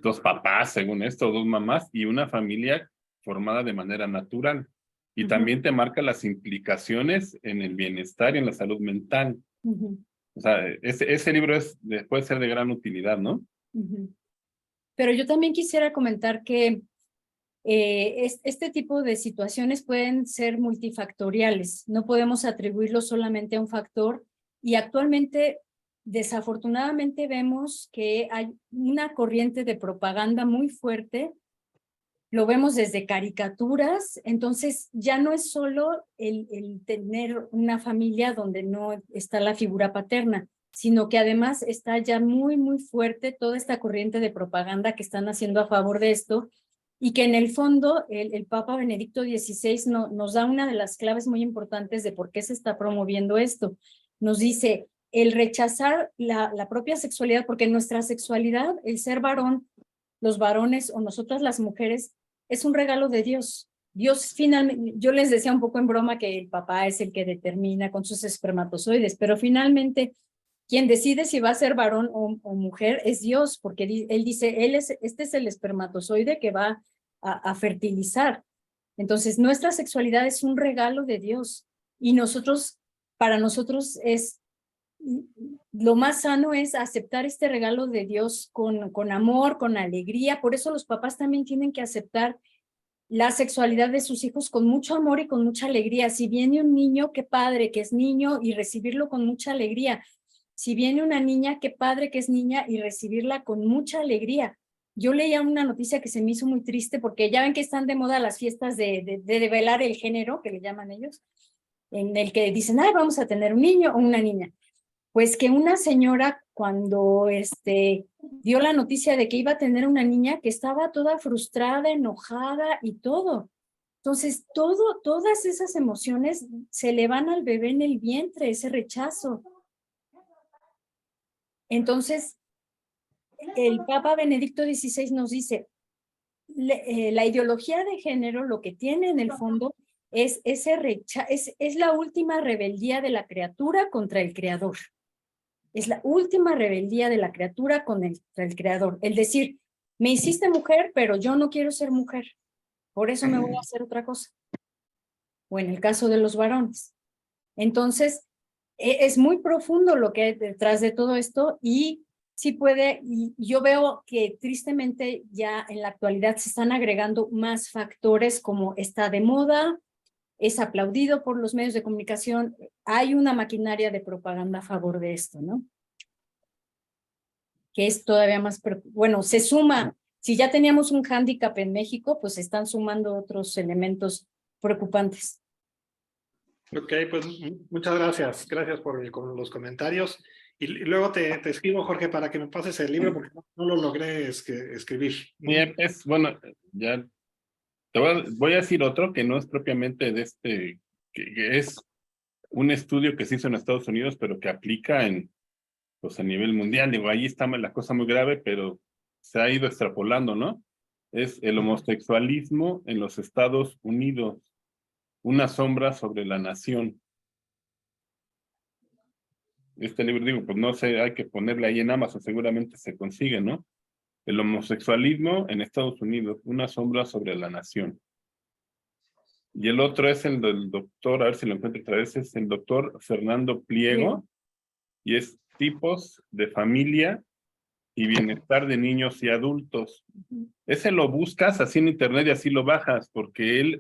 Speaker 1: dos papás, según esto, dos mamás, y una familia formada de manera natural? Y también te marca las implicaciones en el bienestar y en la salud mental. O sea, ese libro puede ser de gran utilidad, ¿no?
Speaker 2: Pero yo también quisiera comentar que este tipo de situaciones pueden ser multifactoriales. No podemos atribuirlo solamente a un factor, y actualmente, desafortunadamente, vemos que hay una corriente de propaganda muy fuerte. Lo vemos desde caricaturas, entonces ya no es solo el tener una familia donde no está la figura paterna, sino que además está ya muy, muy fuerte toda esta corriente de propaganda que están haciendo a favor de esto, y que en el fondo el Papa Benedicto XVI nos da una de las claves muy importantes de por qué se está promoviendo esto. Nos dice, el rechazar la propia sexualidad, porque nuestra sexualidad, el ser varón, los varones o nosotras las mujeres, es un regalo de Dios. Dios finalmente, yo les decía un poco en broma que el papá es el que determina con sus espermatozoides, pero finalmente quien decide si va a ser varón o mujer es Dios, porque él dice, este es el espermatozoide que va a fertilizar. Entonces, nuestra sexualidad es un regalo de Dios, y para nosotros lo más sano es aceptar este regalo de Dios con amor, con alegría. Por eso los papás también tienen que aceptar la sexualidad de sus hijos con mucho amor y con mucha alegría. Si viene un niño, qué padre que es niño, y recibirlo con mucha alegría. Si viene una niña, qué padre que es niña, y recibirla con mucha alegría. Yo leía una noticia que se me hizo muy triste, porque ya ven que están de moda las fiestas de develar el género, que le llaman ellos, en el que dicen, ay, vamos a tener un niño o una niña. Pues que una señora, cuando dio la noticia de que iba a tener una niña, que estaba toda frustrada, enojada y todo. Entonces, todas esas emociones se le van al bebé en el vientre, ese rechazo. Entonces, el Papa Benedicto XVI nos dice, la ideología de género lo que tiene en el fondo es ese rechazo, es la última rebeldía de la criatura contra el creador. Es la última rebeldía de la criatura contra el creador. El decir, me hiciste mujer, pero yo no quiero ser mujer. Por eso me voy a hacer otra cosa. O en el caso de los varones. Entonces, es muy profundo lo que hay detrás de todo esto, y sí puede, y yo veo que tristemente ya en la actualidad se están agregando más factores, como está de moda, es aplaudido por los medios de comunicación. Hay una maquinaria de propaganda a favor de esto, ¿no? Que es todavía más, bueno, se suma, si ya teníamos un hándicap en México, pues se están sumando otros elementos preocupantes.
Speaker 9: Ok, pues muchas gracias. Gracias por los comentarios. Y luego te escribo, Jorge, para que me pases el libro, porque no lo logré escribir.
Speaker 1: Bien, bueno, ya voy a decir otro que no es propiamente de que es un estudio que se hizo en Estados Unidos, pero que aplica pues a nivel mundial. Digo, ahí está la cosa muy grave, pero se ha ido extrapolando, ¿no? Es el homosexualismo en los Estados Unidos, una sombra sobre la nación. Este libro, digo, pues no sé, hay que ponerle ahí en Amazon, seguramente se consigue, ¿no? El homosexualismo en Estados Unidos, una sombra sobre la nación. Y el otro es el del doctor, a ver si lo encuentro otra vez, es el doctor Fernando Pliego, y es Tipos de Familia y bienestar de niños y adultos. Ese lo buscas así en internet y así lo bajas, porque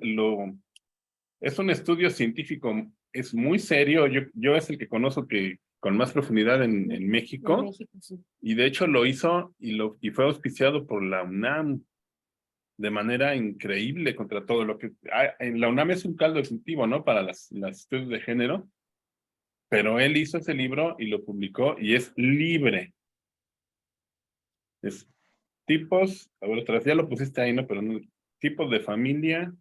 Speaker 1: es un estudio científico, es muy serio. Yo es el que conozco que con más profundidad en México,
Speaker 2: En México, sí.
Speaker 1: y de hecho lo hizo y fue auspiciado por la UNAM de manera increíble contra todo lo que... En la UNAM es un caldo de cultivo, ¿no? Para las estudios de género, pero él hizo ese libro y lo publicó y es libre. Es tipos, ahora otra vez, ya lo pusiste ahí, ¿no? Pero no, tipos de familia,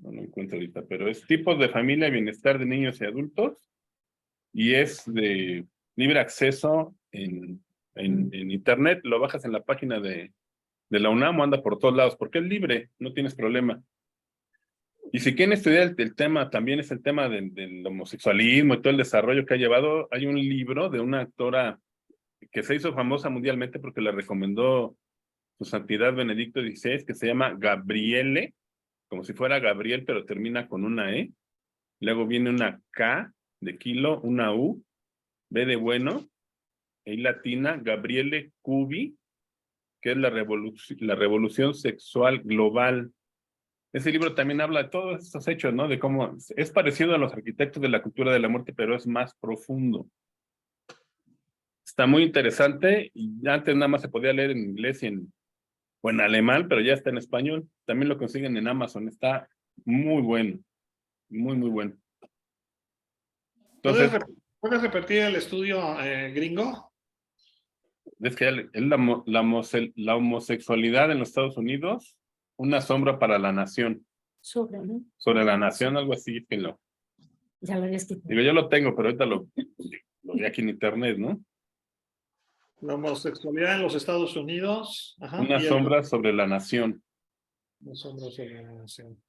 Speaker 1: no lo encuentro ahorita, pero es tipos de familia, bienestar de niños y adultos, y es de libre acceso en internet, lo bajas en la página de la UNAM o anda por todos lados, porque es libre, no tienes problema. Y si quieren estudiar el tema, también es el tema del homosexualismo y todo el desarrollo que ha llevado, hay un libro de una actora que se hizo famosa mundialmente porque la recomendó su santidad Benedicto XVI, que se llama Gabriele, como si fuera Gabriel, pero termina con una E. Luego viene una K de kilo, una U, B de bueno, E latina, Gabriele Cubi, que es la revolución sexual global. Ese libro también habla de todos estos hechos, ¿no? De cómo es parecido a los arquitectos de la cultura de la muerte, pero es más profundo. Está muy interesante y antes nada más se podía leer en inglés o en alemán, pero ya está en español. También lo consiguen en Amazon. Está muy bueno. Muy, muy bueno. Entonces,
Speaker 9: ¿Puedes repetir el estudio gringo?
Speaker 1: es que es la homosexualidad en los Estados Unidos, una sombra para la nación.
Speaker 2: ¿No?
Speaker 1: Sobre la nación, algo así que
Speaker 2: Ya lo habías quitado.
Speaker 1: digo, yo lo tengo, pero ahorita lo vi aquí en internet, ¿no?
Speaker 9: La homosexualidad en los Estados Unidos. Ajá,
Speaker 1: Una sombra sobre la nación.
Speaker 9: Una sombra sobre la nación.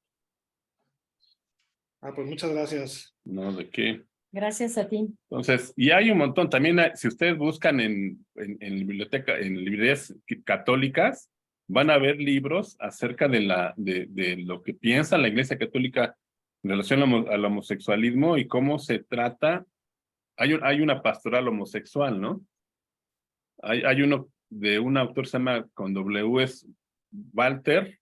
Speaker 9: Pues muchas gracias.
Speaker 1: No, ¿de qué?
Speaker 2: Gracias a ti.
Speaker 1: Entonces, y hay un montón. También, si ustedes buscan en biblioteca, en librerías católicas, van a ver libros acerca de lo que piensa la Iglesia Católica en relación al homosexualismo y cómo se trata. Hay una pastoral homosexual, ¿no? Hay uno de un autor, se llama con W, es Walter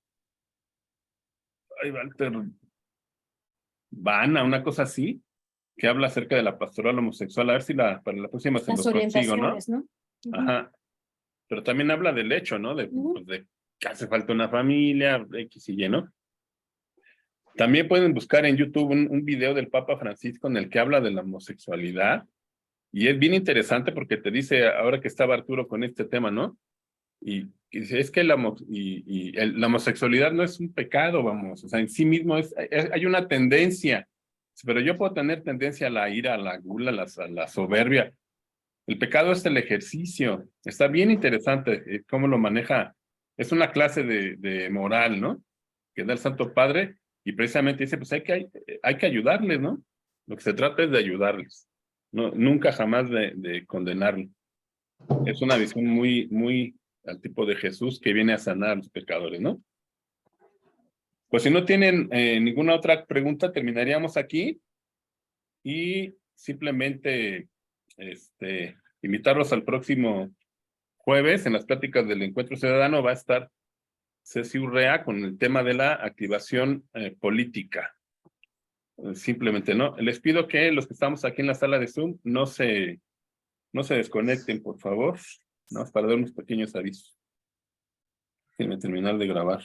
Speaker 1: Vana, una cosa así, que habla acerca de la pastoral homosexual. A ver si para la próxima se los consigo, ¿no?
Speaker 2: ¿No?
Speaker 1: Ajá. Pero también habla del hecho, ¿no? De que hace falta una familia, X y Y, ¿no? También pueden buscar en YouTube un video del Papa Francisco en el que habla de la homosexualidad. Y es bien interesante porque te dice, ahora que estaba Arturo con este tema, ¿no? Y dice, es que la homosexualidad no es un pecado, vamos. O sea, en sí mismo hay una tendencia. Pero yo puedo tener tendencia a la ira, a la gula, a la soberbia. El pecado es el ejercicio. Está bien interesante cómo lo maneja. Es una clase de moral, ¿no? Que da el Santo Padre y precisamente dice, pues hay que ayudarles, ¿no? Lo que se trata es de ayudarles. No, nunca jamás de condenarlos. Es una visión muy, muy al tipo de Jesús que viene a sanar a los pecadores, ¿no? Pues si no tienen ninguna otra pregunta, terminaríamos aquí y simplemente invitarlos al próximo jueves en las pláticas del Encuentro Ciudadano. Va a estar Ceci Urrea con el tema de la activación política. Simplemente, ¿no? Les pido que los que estamos aquí en la sala de Zoom no se desconecten, por favor, ¿no? Para dar unos pequeños avisos. Déjenme terminar de grabar.